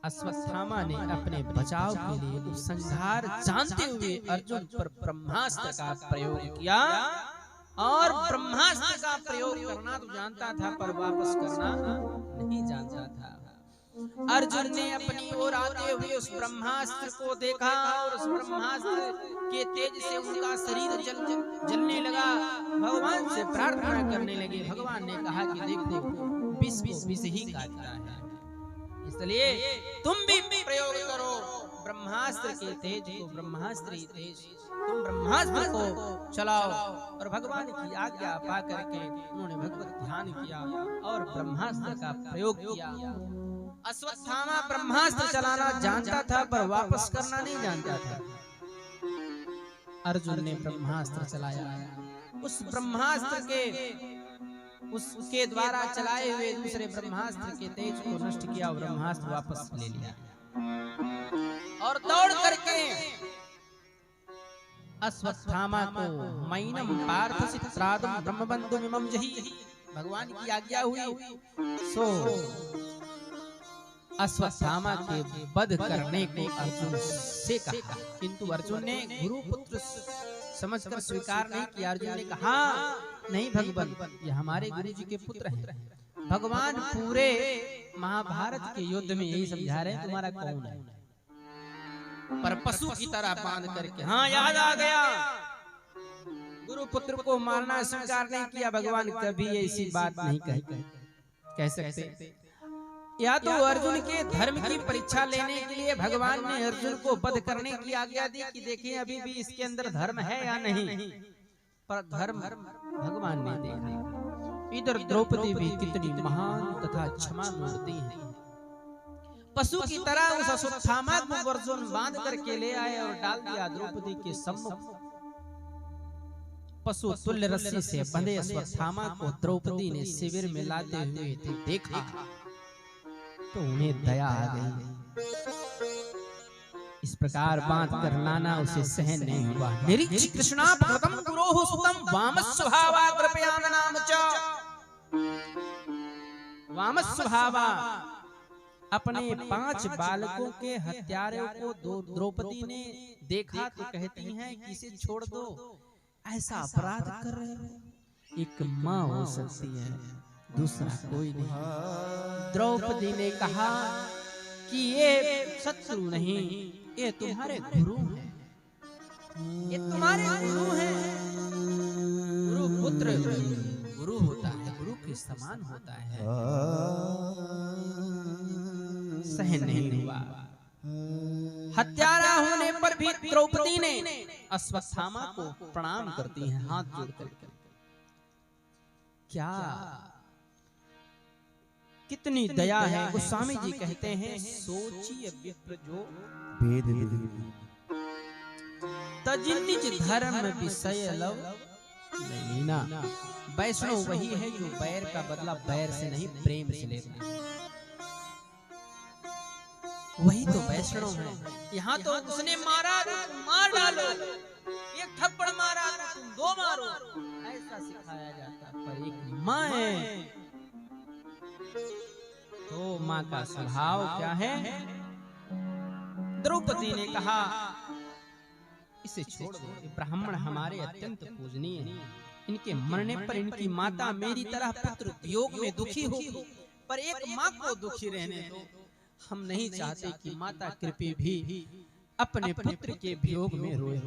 अश्वत्थामा ने अपने बचाव के लिए उपसंहार जानते हुए अर्जुन पर ब्रह्मास्त्र का प्रयोग किया, और ब्रह्मास्त्र का प्रयोग करना तो जानता था पर वापस करना नहीं जानता था। अर्जुन ने अपनी ओर आते हुए उस ब्रह्मास्त्र को देखा और उस ब्रह्मास्त्र के तेज से उनका शरीर जलने लगा। भगवान से प्रार्थना करने लगे। भगवान ने कहा कि देखो विष को विष ही काटता है, इसलिए तुम भी प्रयोग करो ब्रह्मास्त्र के तेज को, ब्रह्मास्त्र ही तेज, तुम ब्रह्मास्त्र को चलाओ। और भगवान की आज्ञा पा करके उन्होंने भगवत ध्यान किया और ब्रह्मास्त्र का प्रयोग किया। अश्वत्थामा ब्रह्मास्त्र चलाना जानता था पर वापस करना नहीं जानता था। अर्जुन ने ब्रह्मास्त्र चलाया, उस ब्रह्मास्त्र के उसके द्वारा चलाए हुए दूसरे ब्रह्मास्त्र के तेज को नष्ट किया और ब्रह्मास्त्र वापस ले लिया और दौड़ करके अश्वत्थामा को मैनम पार्थ सित्रादम ब्रह्मबंधु मिमं जहि, भगवान की आज्ञा हुई सो अश्वत्थामा के वध करने को अर्जुन से कहा, किंतु अर्जुन ने गुरु पुत्र समझकर स्वीकार नहीं किया। अर्जुन ने कहा नहीं भगवान, ये हमारे गुरु जी के पुत्र हैं। भगवान पूरे महाभारत के युद्ध में यही समझा रहे हैं तुम्हारा कौन है, पर पशु की तरह बांध करके हाँ याद आ गया। गुरु पुत्र को मारना स्वीकार नहीं किया। भगवान कभी ऐसी बात नहीं कह सकते। या तो अर्जुन के धर्म की परीक्षा लेने के लिए भगवान ने अर्जुन को वध करने की आज्ञा दी कि देखिए अभी भी इसके अंदर धर्म है या नहीं, पर धर्म भगवान ने देखा। इधर द्रौपदी भी कितनी महान तथा क्षमा मूर्ति है। पशु की तरह उस अश्वत्थामा को अर्जुन बांध करके ले आए और डाल दिया द्रौपदी के सम्मुख। पशु तुल्य रस्सी से बंधे अश्वत्थामा को द्रौपदी ने शिविर में लाते हुए देखा तो उन्हें दया आ गई। इस प्रकार बांध कर लाना उसे सहन नहीं हुआ। निरीक्ष कृष्णा भगवतं गुरोः सुतं वामस्वभावा कृपयाननाम च, वामस्वभावा अपने 5 बालकों के हत्यारों को द्रौपदी ने देखा तो कहती हैं कि इसे छोड़ दो, ऐसा अपराध कर रहे हो। एक माँ हो सकती है, दूसरा कोई नहीं। द्रौपदी ने कहा कि ये शत्रु नहीं, ये तुम्हारे गुरु हैं, ये तुम्हारे गुरु हैं। गुरु पुत्र गुरु होता है, गुरु के समान होता है। सहन नहीं हुआ। हत्यारा होने पर भी द्रौपदी ने अश्वत्थामा को प्रणाम करती हैं हाथ जोड़कर। क्या कितनी दया है। गोस्वामी जी कहते हैं सोचिए विप्र जो भेद तजिन निज धर्म विषय लव लीना। वैष्णव वही है जो बैर का बदला बैर से नहीं प्रेम से लेता है, वही तो वैष्णव है। यहाँ तो उसने मारा तो तुम मार डालो, एक थप्पड़ मारा तो तुम 2 मारो, ऐसा सिखाया जाता। पर एक माँ है तो माँ का स्वभाव क्या है। द्रौपदी ने कहा इसे छोड़ दो, ये ब्राह्मण हमारे अत्यंत पूजनीय हैं, इनके मरने पर इनकी माता मेरी तरह पुत्र वियोग में दुखी होगी, पर एक माँ को दुखी रहने दो। हम नहीं चाहते कि माता कृपी भी अपने पुत्र के वियोग में रोए।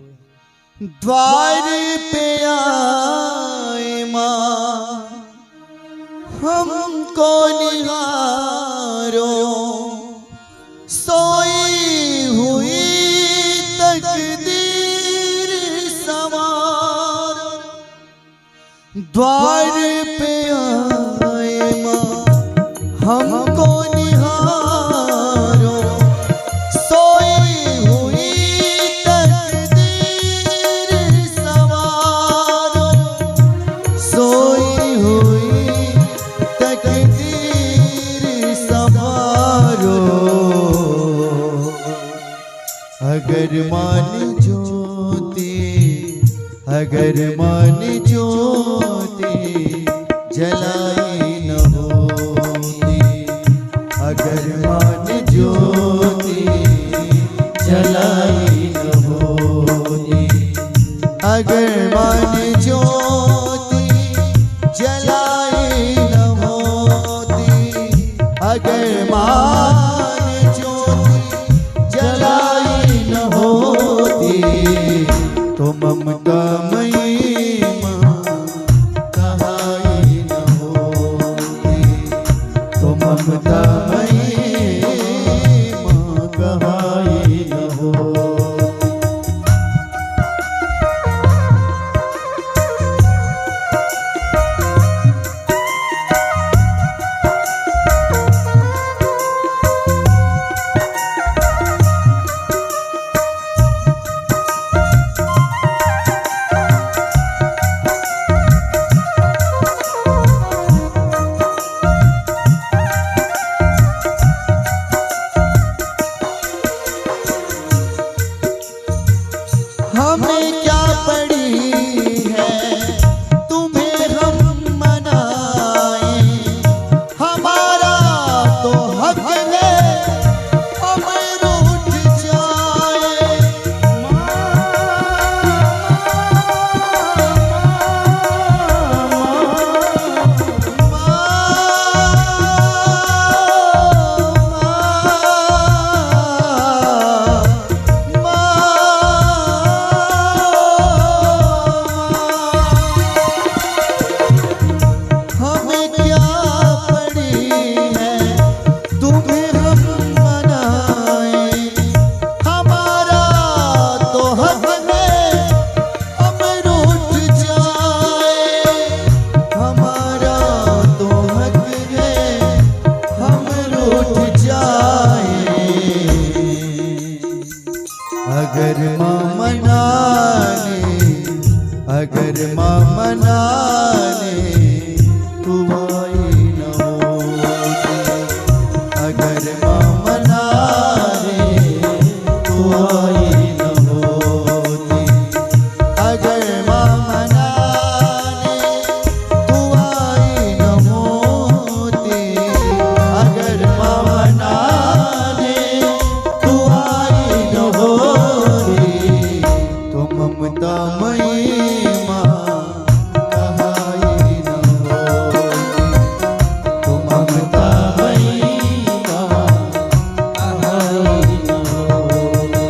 द्वार पे आए माँ हमको निहारो, सोई हुई तकदीर सवारो। द्वार पे आए माँ हमको निहारो, सोई हुई तकदीर सवारो, सोई हुई तकदीर सवारो। अगर मान ज्योति, अगर मान ज्योति जलाई न होती, अगर मान ज्योति जलाई न होती, अगर मान ज्योति जलाई न होती, अगर मान हमें क्या पड़ी है तुम्हें हम मनाए, हमारा तो हक है हम रूठ जाए। हमें क्या पड़ी है तुम्हें हम मनाए, हमारा तो हक है हम रूठ जाए, हमारा तो हक है हम रूठ जाए। अगर माँ मना ले, अगर माँ मना ले तू आई न होती, अगर माँ मना ले तू आई न होती, अगर माँ मना ले तू आई न होती, अगर माँ मना ले तू आई न होती, तो ममता मई माँ कहाई न होती, तो ममता मई माँ कहाई न होती।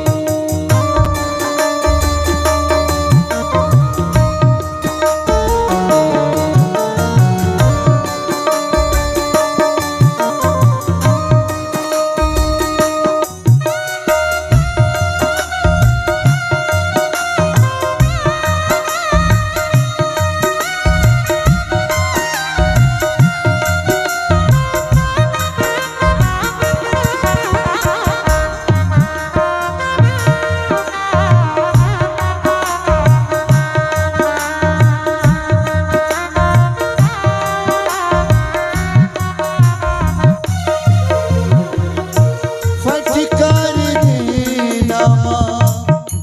फटकार देना माँ,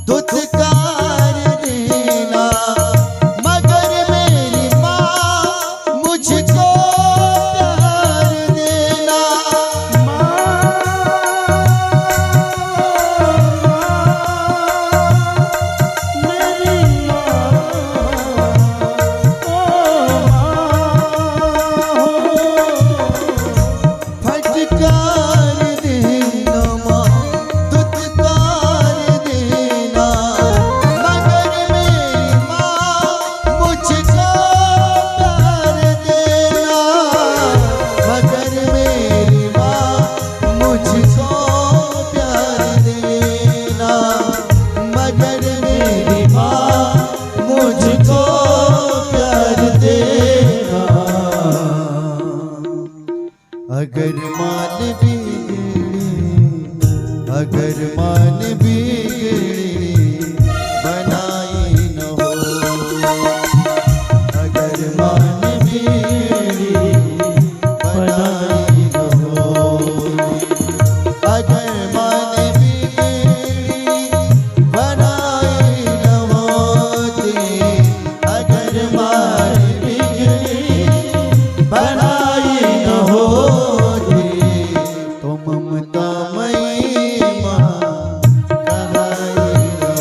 दुत्कार देना, मगर मेरी माँ मुझको प्यार देना। फटकार देना माँ, दुत्कार देना, मगर मेरी माँ मुझको प्यार देना, मगर मेरी माँ मुझको प्यार देना, मगर मेरी माँ मुझको प्यार देना। अगर मान बिगड़ी, अगर मान बिगड़ी बनाई न हो, अगर मान बिगड़ी बनाई न हो, अगर मान बिगड़ी बनाई न होती, अगर मान बिगड़ी बनाई न होती, तो ममता मई माँ कहाई न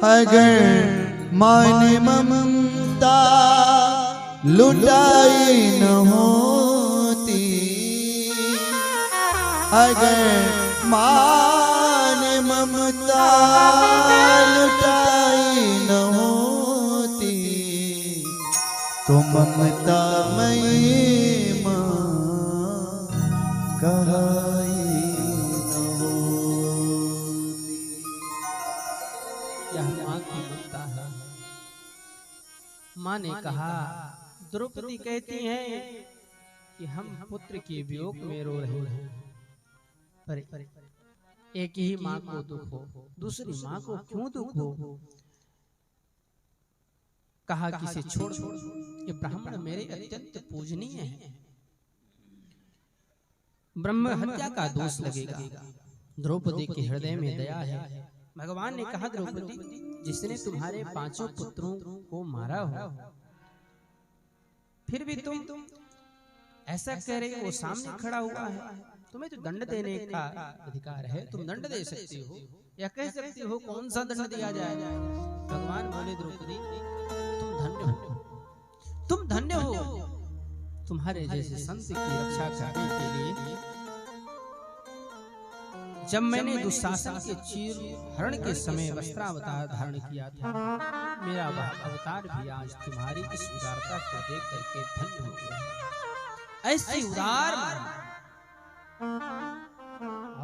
अगर मान ममता लुटाई न होती, अगर मान ममता लुटाई न होती, तो ममता मई मां कहाई न होती। यह मां की ममता है। मां ने कहा, द्रौपदी कहती है कि हम पुत्र के वियोग में रो रहे हैं, पर एक ही मां को दुख हो, दूसरी मां को क्यों दुख हो? कहा कि इसे छोड़, ये ब्राह्मण मेरे अत्यंत पूजनीय है, ब्रह्म हत्या का दोष लगेगा। द्रौपदी के हृदय में दया है। भगवान ने कहा, द्रौपदी, जिसने तुम्हारे 5 पुत्रों को मारा हो, फिर भी तुम ऐसा कह रहे हो, वो सामने खड़ा हुआ है, तुम्हें तो दंड देने का अधिकार है, तुम दंड दे सकती हो या कह सकती हो कौन सा दंड दिया जाए। भगवान बोले, द्रौपदी, तुम धन्य हो, तुम धन्य हो, तुम्हारे जैसे संत की रक्षा करने के लिए जब मैंने दुशासन के चीर हरण के समय वस्त्रावतार धारण किया था, मेरा वह अवतार भी आज तुम्हारी इस उदारता को देख करके धन्य हो गया। ऐसी उदार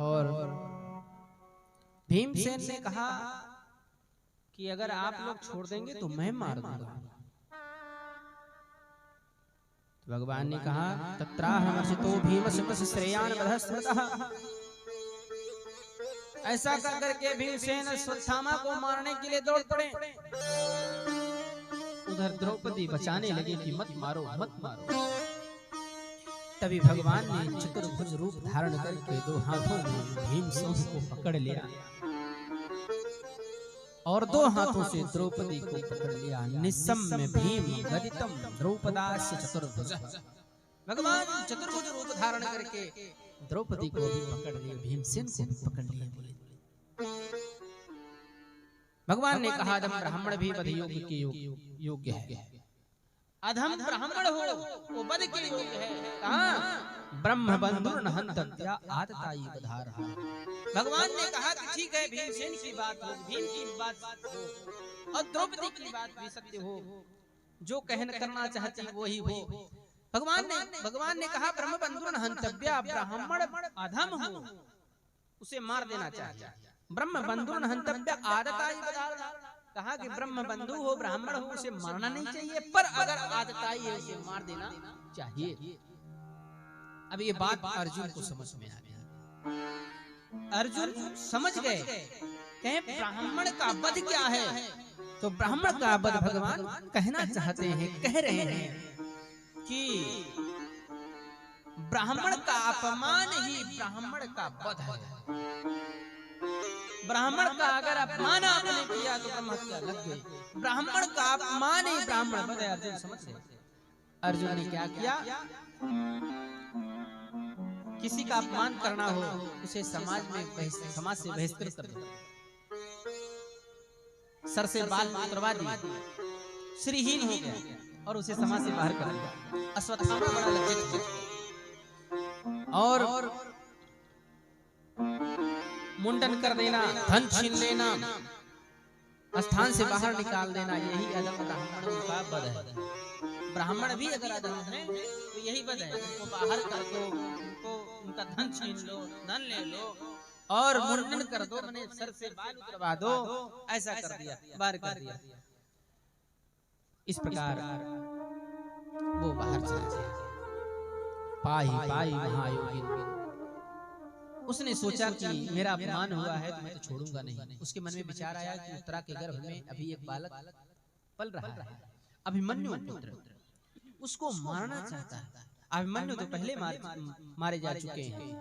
और भीमसेन ने कहा कि अगर आप लोग छोड़ देंगे तो मैं मार दूंगा। तो भगवान ने कहा, तत्राहमर्षितो भीमस्य श्रेयान् वधस्मृतः। ऐसा कर करके भीमसेन अश्वत्थामा को मारने के लिए दौड़ पड़े। उधर द्रौपदी बचाने लगी कि मत मारो, मत मारो। तभी भगवान ने चतुर्भुज रूप धारण करके 2 हाथों में भीमसेन को पकड़ लिया और 2 हाथों से द्रौपदी को पकड़ लिया। निस्सम्य भीम गदितम द्रौपदास्य चतुर्भुज। भगवान चतुर्भुज रूप धारण करके द्रौपदी को भी पकड़ लिए, भीमसेन को भी पकड़ लिए। भगवान ने कहा, अधम ब्राह्मण भी वध योग्य के योग्य है। अधम ब्राह्मण हो वो वध के योग्य है। कहा, ब्रह्म बंधुर हंत्या आतताई बधार। भगवान ने कहा कि ठीक है, भीमसेन की बात हो, भीम की बात हो और द्रौपदी की बात भी सत्य हो, जो कहना करना चाहती वही हो। भगवान ने कहा, ब्रह्म बंधुर हंतव्या, ब्राह्मण अधम हो उसे मार देना चाहिए। ब्रह्म बंधुर हंतव्या आदताई बधार। कहा कि ब्रह्म बंधु हो, ब्राह्मण हो, उसे मारना नहीं चाहिए, पर अगर आदताई है उसे मार देना चाहिए। अब ये बात अर्जुन को समझ में आ गया। अर्जुन समझ गए कहें ब्राह्मण का वध क्या है। तो ब्राह्मण का वध भगवान कहना चाहते हैं, कह रहे हैं कि ब्राह्मण का अपमान ही ब्राह्मण का वध है। ब्राह्मण का अगर अपमान आपने किया तो ब्रह्म हत्या लग गई। ब्राह्मण का अपमान ही ब्राह्मण वध है। अर्जुन समझ गए। अर्जुन ने क्या किया, किसी का अपमान करना हो उसे समाज से बहिष्कृत कर दो, सर से बाल उतरवा दिए, श्रीहीन हो गया और उसे समाज से बाहर कर दिया। अश्वत्थामा बड़ा लज्जित और मुंडन कर देना, धन छीन लेना, स्थान से बाहर निकाल देना, यही अधम ब्राह्मणों का वध है। ब्राह्मण भी अगर अधम है तो यही वध है। उनको बाहर कर दो, उनका धन छीन लो, धन ले लो और मुंडन कर दो, मैंने सर से बाल उतरवा दो, ऐसा कर दिया, बाहर कर दिया। इस प्रकार वो बाहर चला गया। पाही पाही महायोगी। उसने सोचा कि मेरा अपमान हुआ है तो मैं तो छोड़ूंगा नहीं। उसके मन में विचार आया कि उत्तरा के गर्भ में अभी एक बालक पल रहा है, अभिमन्यु पुत्र, उसको मारना चाहता है। अभिमन्यु तो पहले मारे जा चुके हैं,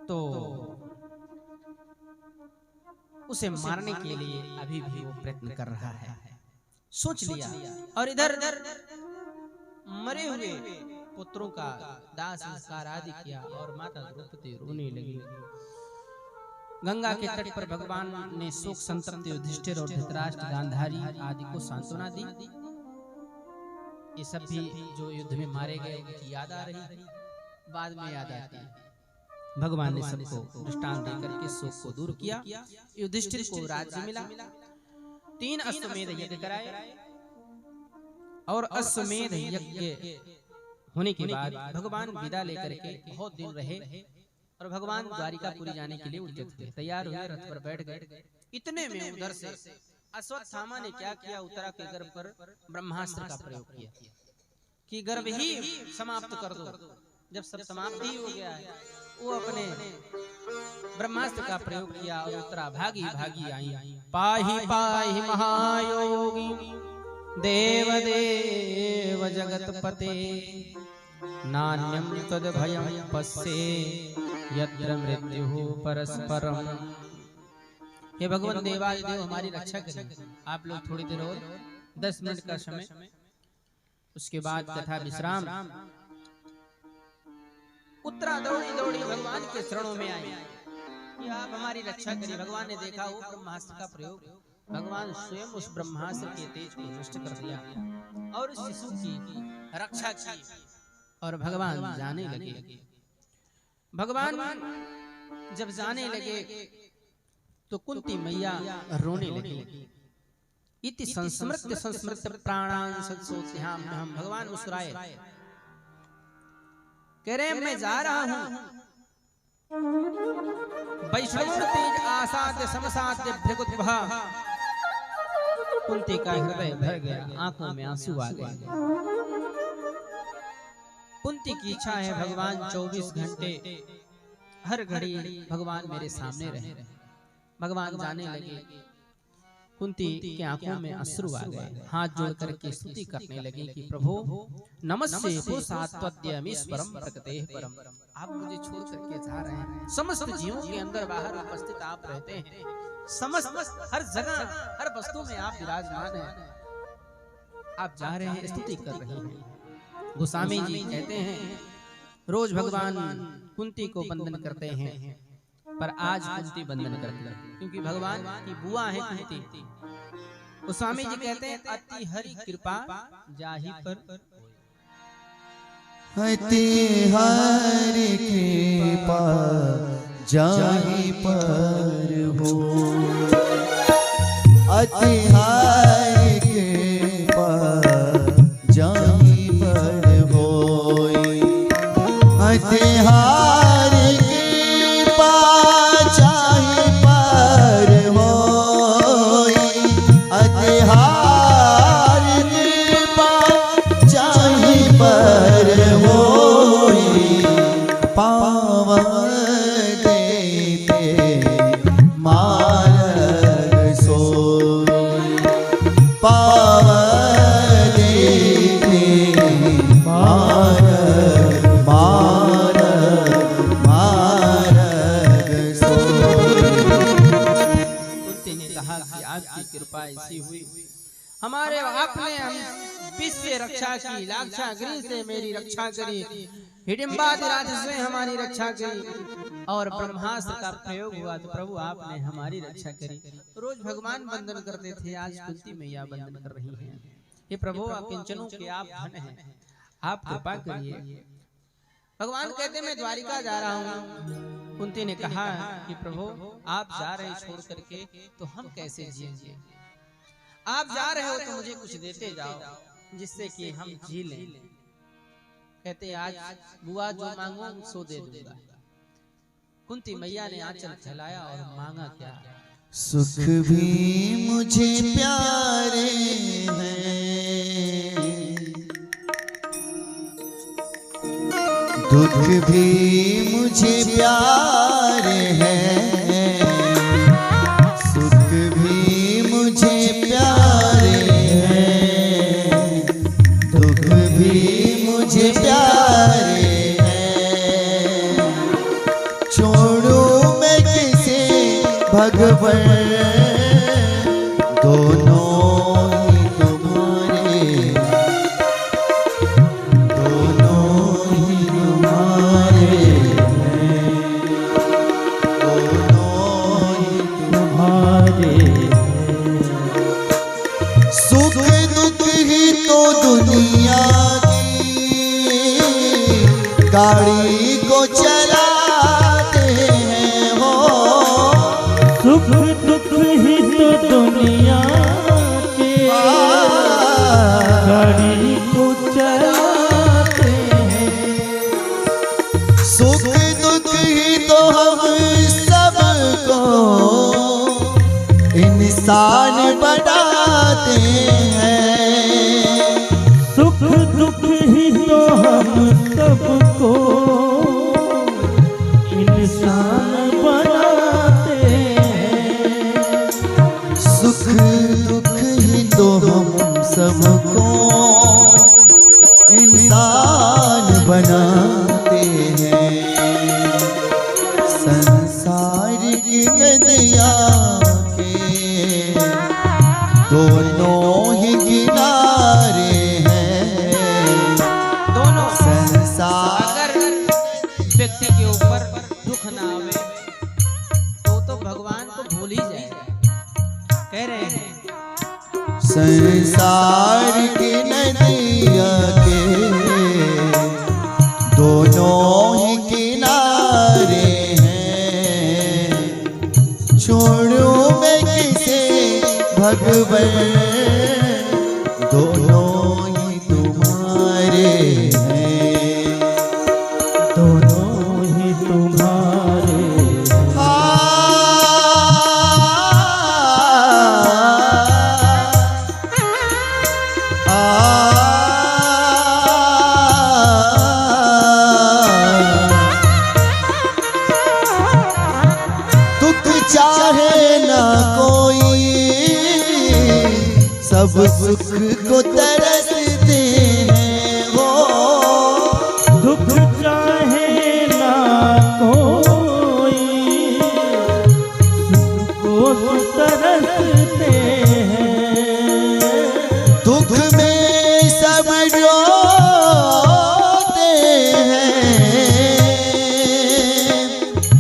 तो उसे मारने के लिए अभी भी वो प्रयत्न कर रहा है। सोच लिया और इधर मरे हुए पुत्रों का दाह संस्कार आदि किया और माता द्रौपदी रोने लगी। गंगा के तट पर भगवान ने शोक संतप्त युधिष्ठिर और धृतराष्ट्र गांधारी आदि को सांत्वना दी। ये सब भी जो युद्ध में मारे गए उनकी याद आ रही, बाद में याद आती है। भगवान ने सबको दृष्टांत देकर के शोक को दूर किया। युधिष्ठिर को राज्य मिला, 3 अश्वमेध यज्ञ कराए और अश्वमेध यज्ञ होने के बाद भगवान विदा लेकर के बहुत दिन रहे और भगवान द्वारिकापुरी जाने के लिए उद्यत हुए, तैयार हुए, रथ पर बैठ गए। इतने में उधर से अश्वत्थामा ने क्या किया, उत्तरा के गर्भ पर ब्रह्मास्त्र का प्रयोग किया कि गर्भ ही समाप्त कर दो। जब सब समाप्ति हो गया है, वो अपने ब्रह्मास्त्र का प्रयोग किया और उत्तरा भागी भागी आई। पाहि पाहि महायोगी देव देव जगतपते नान्यं तद भयं पश्ये यत्र मृत्युः परस्परम। हे भगवान देवादिदेव हमारी रक्षा करें। आप लोग थोड़ी देर और 10 मिनट का समय, उसके बाद कथा विश्राम। उत्तरा दौड़ी दौड़ी भगवान के चरणों में आई कि आप हमारी रक्षा करिए। भगवान ने देखा वो ब्रह्मास्त्र का प्रयोग, भगवान स्वयं उस ब्रह्मास्त्र के तेज को नष्ट कर दिया और उस शिशु की रक्षा की और भगवान जाने लगे। भगवान जब जाने लगे तो कुंती मैया रोने लगी। इति संस्मृत्य संस्मृत्य प्राणान सत्सोत्याम। हम भगवान मुस्कुराए, कह रहे मैं जा रहा हूं, वैष्णव तेज आसाद्य समसाद्य भृगुद्भः। कुंती का हृदय भर गया, आंखों में आंसू आ गए। कुंती की इच्छा है भगवान 24 घंटे हर घड़ी भगवान मेरे सामने रहे। भगवान जाने लगे, कुंती की आंखों में अश्रु आ गए, हाथ जोड़ करके स्तुति करने लगे कि प्रभु नमस्ते पुरुषात्वद्यमीश्वरम प्रकृतेः परम। आप मुझे छोड़ करके जा रहे हैं, समस्त जीवों के अंदर बाहर उपस्थित आप रहते हैं, समस्त हर जगह हर वस्तु में आप विराजमान हैं, आप जा रहे हैं, स्तुति कर रहे हैं। गोस्वामी जी कहते हैं रोज भगवान कुंती को बंधन करते हैं, पर आज कुंती बंधन करती है क्योंकि भगवान की बुआ है कुंती। गोस्वामी जी कहते हैं अति हरि कृपा जाहि पर, अति हरि कृपा जाहि पर हो, अति हरि कृपा जाहि पर होई, अति हरि कृपा जाहि पर होई, अति हरि कृपा जाहि पर होई, पावन देते मार्ग सोई, पावन देते मार्ग सोई। कुंती ने कहा कि आपकी कृपा ऐसी हुई, हमारे आपने हम विष से रक्षा की, लाक्षागृह से मेरी रक्षा करी, हिडिंबादिराज से हमारी रक्षा करी और ब्रह्मास्त्र का प्रयोग हुआ तो प्रभु आपने हमारी रक्षा करी। रोज भगवान बंधन करते थे, आज कुंती मैया बंधन कर रही हैं। हे प्रभु आप किंचनों के आप धन हैं, आप कृपा करिए। भगवान कहते मैं द्वारिका जा रहा हूँ। कुंती ने कहा कि प्रभु आप जा रहे छोड़ करके तो हम कैसे जिएंगे, आप जा रहे हो तो मुझे कुछ देते जाओ जिससे कि हम जी लें। कहते आज बुआ जो मांगो सो दे दूंगा। कुंती मैया ने आंचल फैलाया और मांगा क्या, सुख भी मुझे प्यारे हैं, दुख भी मुझे प्यारे हैं, सुख भी मुझे प्यारे हैं, दुख भी मुझे प्यारे हैं, छोड़ूं मैं किसे भगवन, दोनों ही तुम्हारे, दोनों ही तुम्हारे हैं, दोनों सुख दुख ही तो दुनिया की गाड़ी को चलाते हैं हो। सुख दुख ही तो दुनिया की गाड़ी को चलाते हैं। सुख दुख ही तो हम सबको इंसान बनाते हैं। सुख दुख ही तो हम सबको इंसान बनाते हैं। सुख दुख ही तो हम सबको इंसान बनाते हैं। संसार की नदियाँ के दोनों ही किनारे हैं। दोनों संसार अगर व्यक्ति के ऊपर दुख ना आवे तो भगवान को भूल ही जाएगा। कह रहे हैं संसार की नदियाँ के दोनों ही किनारे हैं। छोड़ो मैं किसे भगवन, दोनों ही तुम्हारे हैं। दोनों ही तुम्हारे चाहे ना कोई सब सुख को तरसते हैं वो। दुख चाहे ना कोई सुख को तरसते हैं। दुख में सब रोते हैं,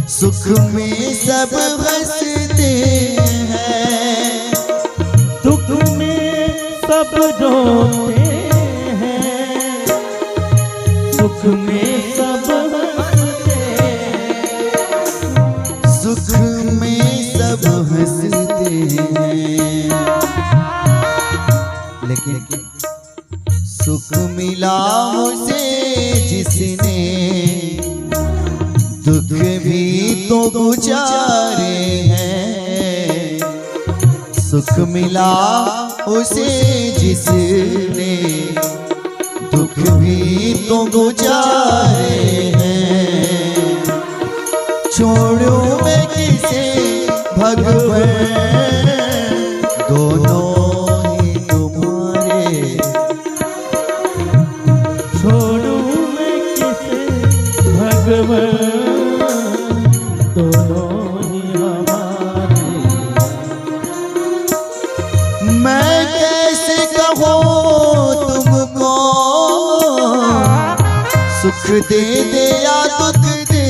सुख में सब हंसते हैं। दुख में सब रोते हैं, सुख में सब हंसते हैं। सुख में सब हंसते हैं। लेकिन सुख मिला उसे जिसने दुख भी तो गुजारे हैं। सुख मिला उसे जिसने दुख भी तो गुजारे हैं। छोड़ो मैं किसे भगवन, दोनों ही तुम्हारे। छोड़ू मैं किसे भगवन, दोनों ही हमारे। मैं कैसे कहूँ तुमको सुख दे दे या दुख दे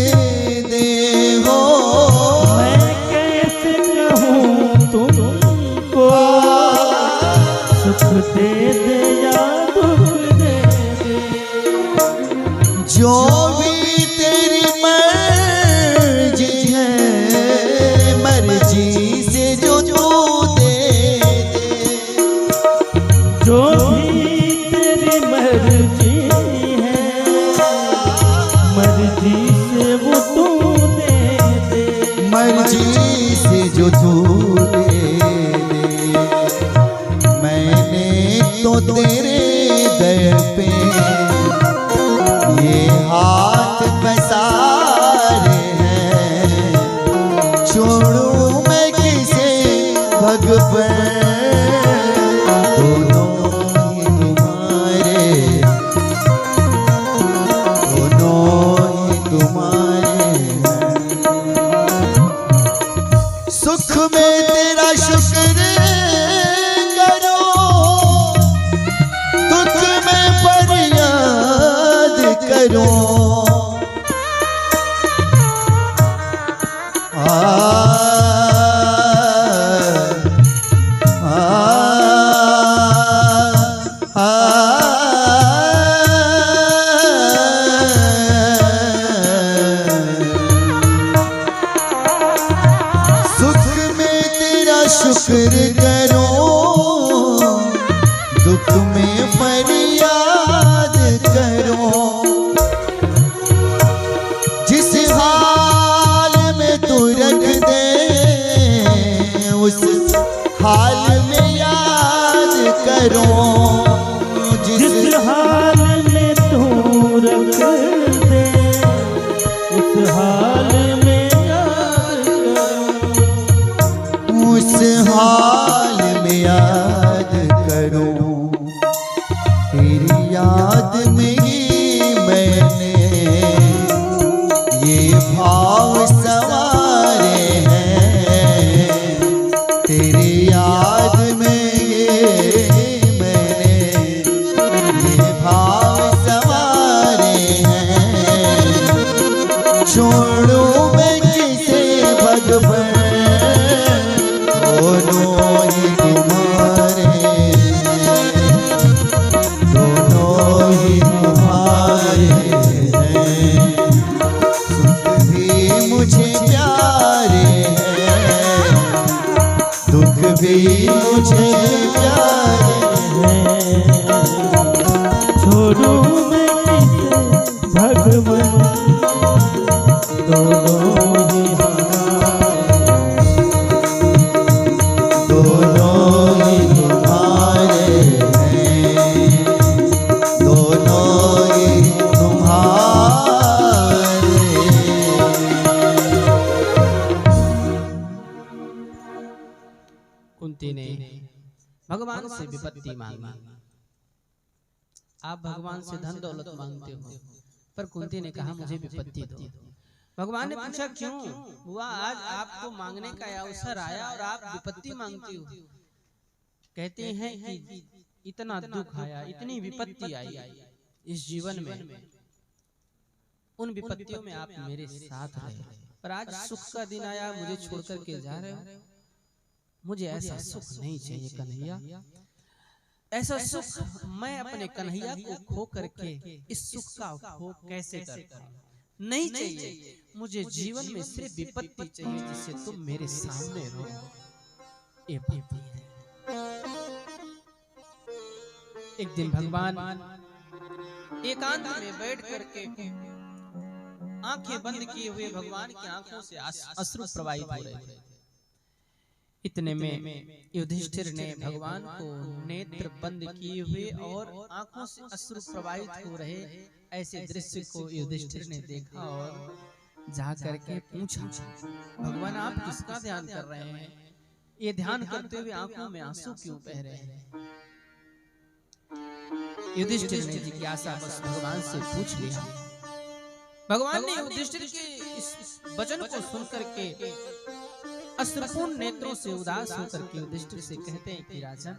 दे हो। मैं कैसे कहूँ तुमको सुख दे दे या दुख दे दे। जो भी तेरी मर्जी है, मर्जी से जो तू दे दे। जो भी तेरी मर्जी है, मर्जी से वो तू दे दे। मर्जी से जो तू दे दे। मैंने तो तेरे दर पे ये हाथ पसारे हैं। छोड़ू मैं किसे भगवन, दोनों ही तुम्हारे। दोनों ही तुम्हारे हैं। सुख में तेरा शुक्र करो, दुख में फरियाद करो। शुक्र करो, दुख में फरियाद करो। जिस हाल में तू रख दे, उस हाल में याद करो। जिस हाल में तू रख दे, उस हाल में याद करो। उस हाल में याद करो। तेरी याद में ही मैंने ये भाव सवारे हैं। तेरी याद में मैंने ये भाव सवारे हैं। छोड़ो मैं किसे भगवान, दोनों ही तुम्हारे हैं, दोनों ही तुम्हारे हैं। सुख भी मुझे प्यारे हैं, दुख भी मुझे प्यारे हैं। छोड़ो मैं किसे भगवान, दोनों ही दोनों ही तुम्हारे हैं, दोनों ही तुम्हारे। कुंती ने भगवान से विपत्ति मांगी। आप भगवान से धन दौलत मांगते हो, पर कुंती ने कहा मुझे विपत्ति दो। भगवान ने पूछा क्यों हुआ, आज आपको मांगने का अवसर आया और आप विपत्ति मांगती हो। कहते हैं कि इतना दुख आया, इतनी विपत्ति आई इस जीवन में, उन विपत्तियों में आप मेरे साथ रहे, पर आज सुख का दिन आया, मुझे छोड़कर के जा रहे हो। मुझे ऐसा सुख नहीं चाहिए कन्हैया। ऐसा सुख मैं अपने कन्हैया को खो करके इस सुख का उपभोग कैसे करता हूँ, नहीं चाहिए। मुझे जीवन में सिर्फ विपत्ति चाहिए जिससे तुम मेरे सामने रहो। ये भक्ति है। एक दिन भगवान एकांत में बैठ करके आंखें बंद किए हुए भगवान की आंखों से अश्रु प्रवाहित हो रहे थे। इतने में युधिष्ठिर ने भगवान को नेत्र बंद किए हुए और आंखों से अश्रु प्रवाहित हो रहे ऐसे दृश्य को युधिष्ठिर ने देखा और जा करके पूछा, भगवान आप किसका ध्यान कर रहे हैं? ये ध्यान करते हुए आंखों में आंसू क्यों बह रहे हैं? युधिष्ठिर ने जिज्ञासा बस भगवान से पूछ लिया। भगवान ने युधिष्ठिर के इस वचन को सुनकर के अश्रुपूर्ण नेत्रों से उदास होकर के युधिष्ठिर से कहते हैं कि राजन,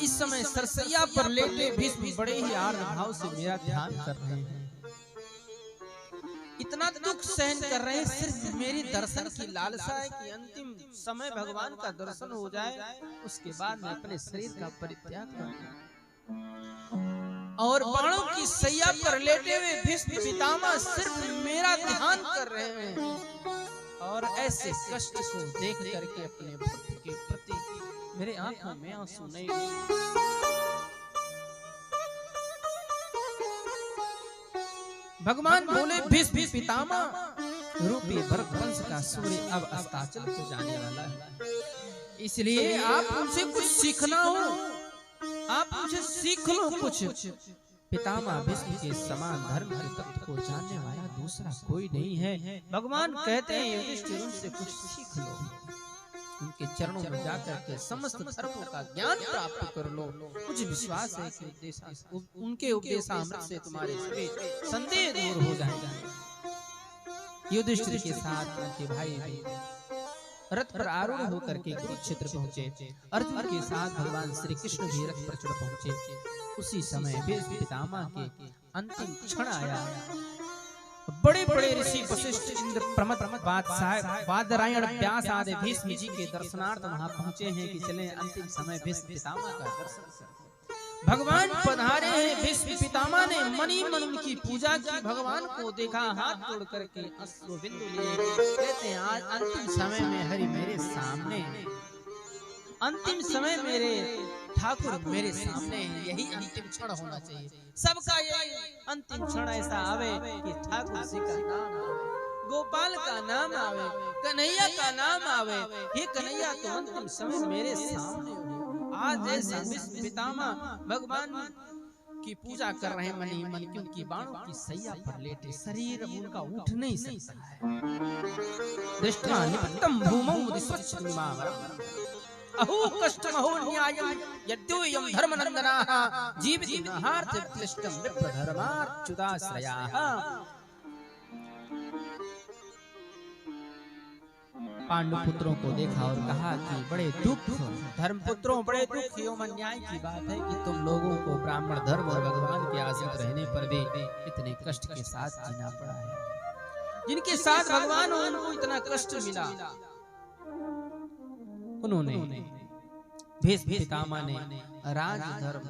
इस समय सरसैया पर लेटे भीष्म बड़े ही आर्द्र भाव से मेरा ध्यान कर रहे हैं। इतना दुख सहन कर रहे हैं, सिर्फ मेरी दर्शन की लालसा है कि अंतिम समय भगवान का दर्शन हो जाए, उसके बाद मैं अपने शरीर का परित्याग करूं। और बाणों की सैया पर लेटे हुए भीष्म पितामह सिर्फ मेरा ध्यान कर रहे हैं और ऐसे कष्ट को देख करके अपने भक्त के प्रति मेरे आंखों में आंसू नहीं। भगवान बोले भीष्म पितामह रूपी भरत वंश का सूर्य अब अस्ताचल हो जाने वाला है, इसलिए आप मुझसे कुछ सीखना हो, आप मुझे सीख लो कुछ। पितामह भीष्म के समान धर्म के तत्व को जानने वाला दूसरा कोई नहीं है। भगवान कहते हैं युधिष्ठिर उनसे कुछ सीख लो, उनके चरणों में जाकर के समस्त धर्मों का ज्ञान प्राप्त कर लो। मुझे विश्वास है कि उनके उपदेशामृत से तुम्हारे सभी संदेह दूर हो जाएंगे। युधिष्ठिर के साथ उनके भाई भी रथ पर आरूढ़ होकर के कुरुक्षेत्र पहुंचे। अर्जुन के साथ भगवान श्री कृष्ण भी रथ पर चढ़ पहुंचे। उसी समय भीष्म पितामह के अंतिम क्षण आया। बड़े बड़े ऋषि वशिष्ठ, इंद्र, प्रमथ, बादरायण, व्यास आदि भीष्म जी के दर्शनार्थ वहां पहुंचे हैं कि चले अंतिम समय भीष्म पितामह का दर्शन करें। भगवान पधारे हैं। भीष्म पितामह ने मनी मन उनकी पूजा की, भगवान को देखा, हाथ जोड़ करके अश्रु बिंदु लिए कहते हैं आज अंतिम समय में हरि मेरे सामने अंतिम समय मेरे ठाकुर मेरे सामने, यही अंतिम क्षण होना चाहिए। सबका यही अंतिम क्षण ऐसा आवे कि ठाकुर जी का नाम आवे, गोपाल का नाम आवे, कन्हैया का नाम आवे। हे कन्हैया, तो अंतिम समय मेरे सामने हो। आज ऐसा विश्व पितामह भगवान की पूजा कर रहे मन ही मन, क्योंकि बाणों की सैया पर लेटे, शरीर अब उनका उठ नहीं सकता है। दृष्टा निपतम भूमौ दिशच्युतिमावरम्, अहो कष्टमहो न्यायम् यद्योऽयं धर्मनन्दनाः जीविति नहार्थ क्लिष्टं विप्रधर्माच्युताश्रयाः। पांडु पुत्रों को देखा और कहा कि बड़े दुख, धर्मपुत्रों बड़े दुख एवं अन्याय की बात है कि तुम लोगों को ब्राह्मण धर्म और भगवान के आश्रित रहने पर भी इतने कष्ट के साथ जीना पड़ा है। जिनके साथ भगवान हो उनको इतना कष्ट मिला। उन्होंने भीष्म पितामह ने राजधर्म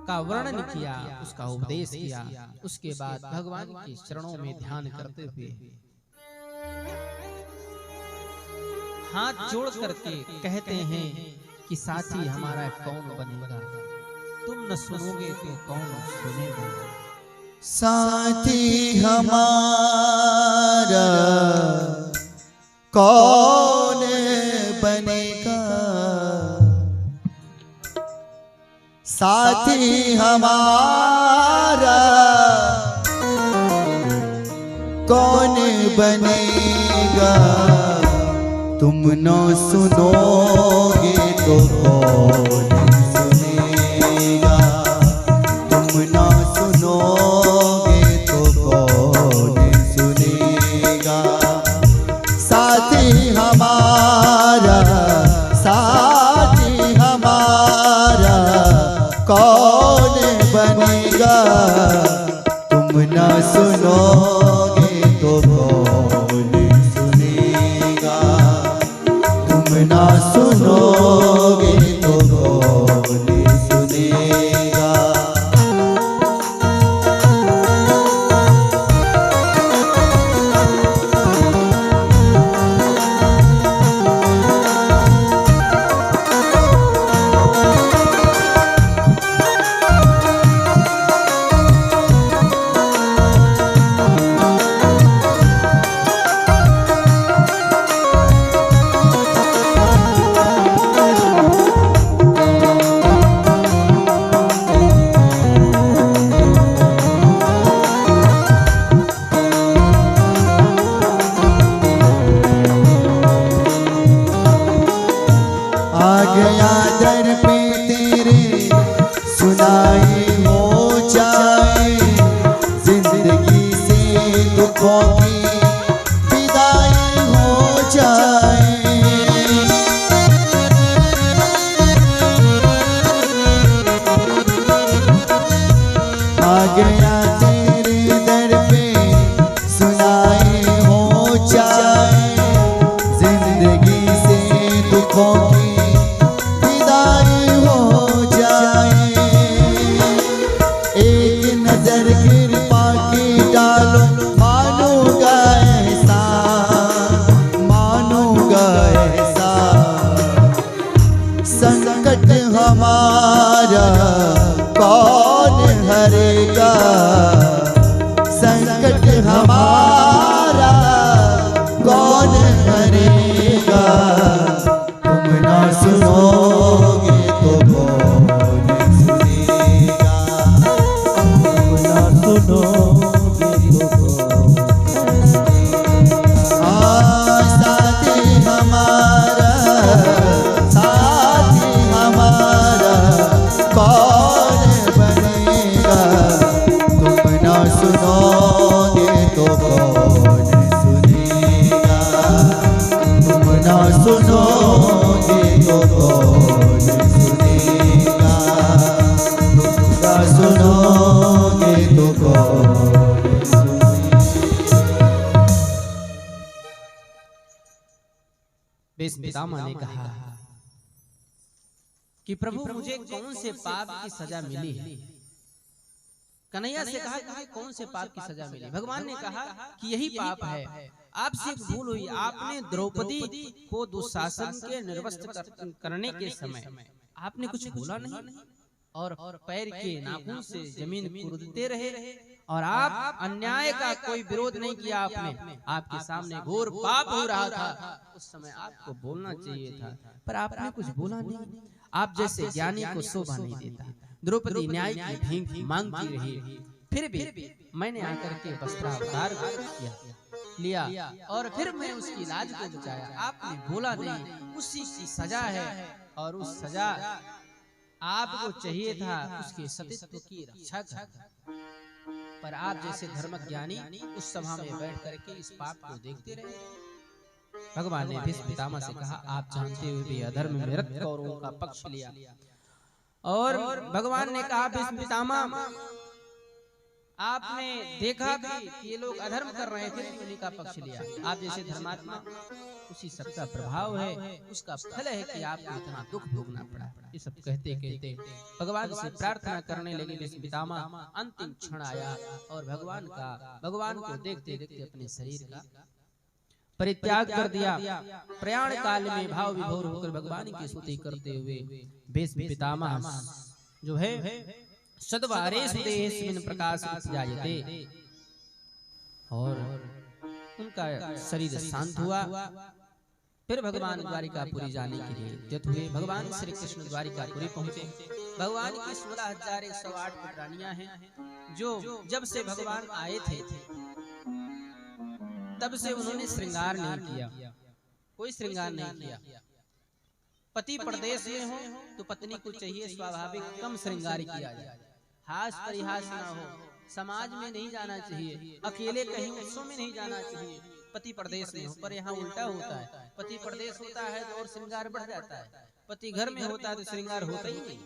का वर्णन किया, उसका उपदेश किया। उसके बाद भगवान के चरणों में ध्यान करते हुए हाथ जोड़ करके कहते हैं कि साथी हमारा कौन बनेगा? तुम न सुनोगे तो कौन सुनेगा? साथी हमारा कौन बनेगा? साथी हमारा कौन बनेगा? तुम न सुनोगे तो कौन सुनेगा? तुम न सुनोगे तो कौन सुनेगा? साथी हमारा, साथी हमारा कौन बनेगा? तुम न सुनोगे तो कौन सुनेगा? तुम न सुनोगे तो कौन सुनेगा? आ गया दर पे तेरे सुनाई हो जाए, जिंदगी से दुखों की विदाई हो जाए। आ गया तेरे दर पे सुनाई हो जाए, जिंदगी से दुखों की नजर कृपा की डालो, मानूंगा ऐसा, मानूंगा ऐसा। संकट हमारा कौन हरेगा? संकट हमारा कौन हरेगा? तुम ना सुनोगे तो कौन सुनेगा? साथी हमारा, साथी हमारा कौन बनेगा? तुम न सुनोगे तो कौन सुनेगा? तुम न सुनोगे तो कौन सुनेगा? तुम न सुनोगे तो कौन सुनेगा? भीष्म पितामह ने कहा कि प्रभु मुझे कौन से पाप की सजा मिली है? कन्हैया से कहा कि मुझे कौन से पाप की सजा मिली? भगवान ने कहा कि यही पाप है, आपसे एक भूल हुई, आपने द्रौपदी को दुशासन के निर्वस्त्र करने के समय आपने कुछ बोला नहीं और पैर के नाखून से जमीन कुरदते रहे और आप अन्याय का कोई विरोध नहीं किया। आपने, आपके सामने घोर पाप हो रहा था, उस समय आपको बोलना चाहिए था, पर आपने कुछ बोला नहीं। आप जैसे ज्ञानी को शोभा नहीं देता। द्रौपदी न्याय की भीख मांगती रही, फिर भी मैंने आकर के वस्त्रावतार लिया और फिर मैं उसकी लाज को बचाया। आपने बोला नहीं, उसी की सजा है और उस सजा आपको चाहिए था उसके सतीत्व की रक्षा करना, पर आप जैसे धर्मज्ञ ज्ञानी उस सभा में बैठ करके इस पाप को देखते रहे। भगवान ने भीष्म पितामह से कहा, आप जानते हुए भी अधर्म में रत कौरवों का पक्ष लिया। और भगवान ने कहा, भीष्म पितामह आपने देखा भी कि ये लोग अधर्म कर रहे थे, उन्हीं का पक्ष लिया। आप जैसे धर्मात्मा, उसी सबका प्रभाव है, उसका फल है कि आपको इतना दुख भोगना पड़ा। ये सब कहते कहते भगवान से प्रार्थना करने लगे भीष्म पितामह। अंतिम क्षण आया और भगवान को देखते देखते अपने शरीर का परित्याग कर दिया। प्रयाण काल में भाव विभोर होकर भगवान की स्तुति करते हुए भीष्म पितामह जो है सद्वारेषु देहेस्मिन् प्रकाश उपजायते, और उनका शरीर शांत हुआ। फिर भगवान द्वारिकापुरी जाने के लिए उद्यत हुए। भगवान श्री कृष्ण द्वारिकापुरी पहुंचे। भगवान की 16,108 पुत्रानियां हैं, जो जब से भगवान आए थे तब से उन्होंने श्रृंगार नहीं किया, कोई श्रृंगार नहीं किया। पति परदेश में हो तो पत्नी को चाहिए स्वाभाविक कम श्रृंगार किया जाए, हास परिहास ना हो, समाज में नहीं जाना चाहिए, अकेले कहीं उत्सव में नहीं जाना चाहिए। पति परदेश में हो, पर यहाँ उल्टा होता है, पति परदेश होता है तो और श्रृंगार बढ़ जाता है, पति घर में होता है तो श्रृंगार होता ही नहीं।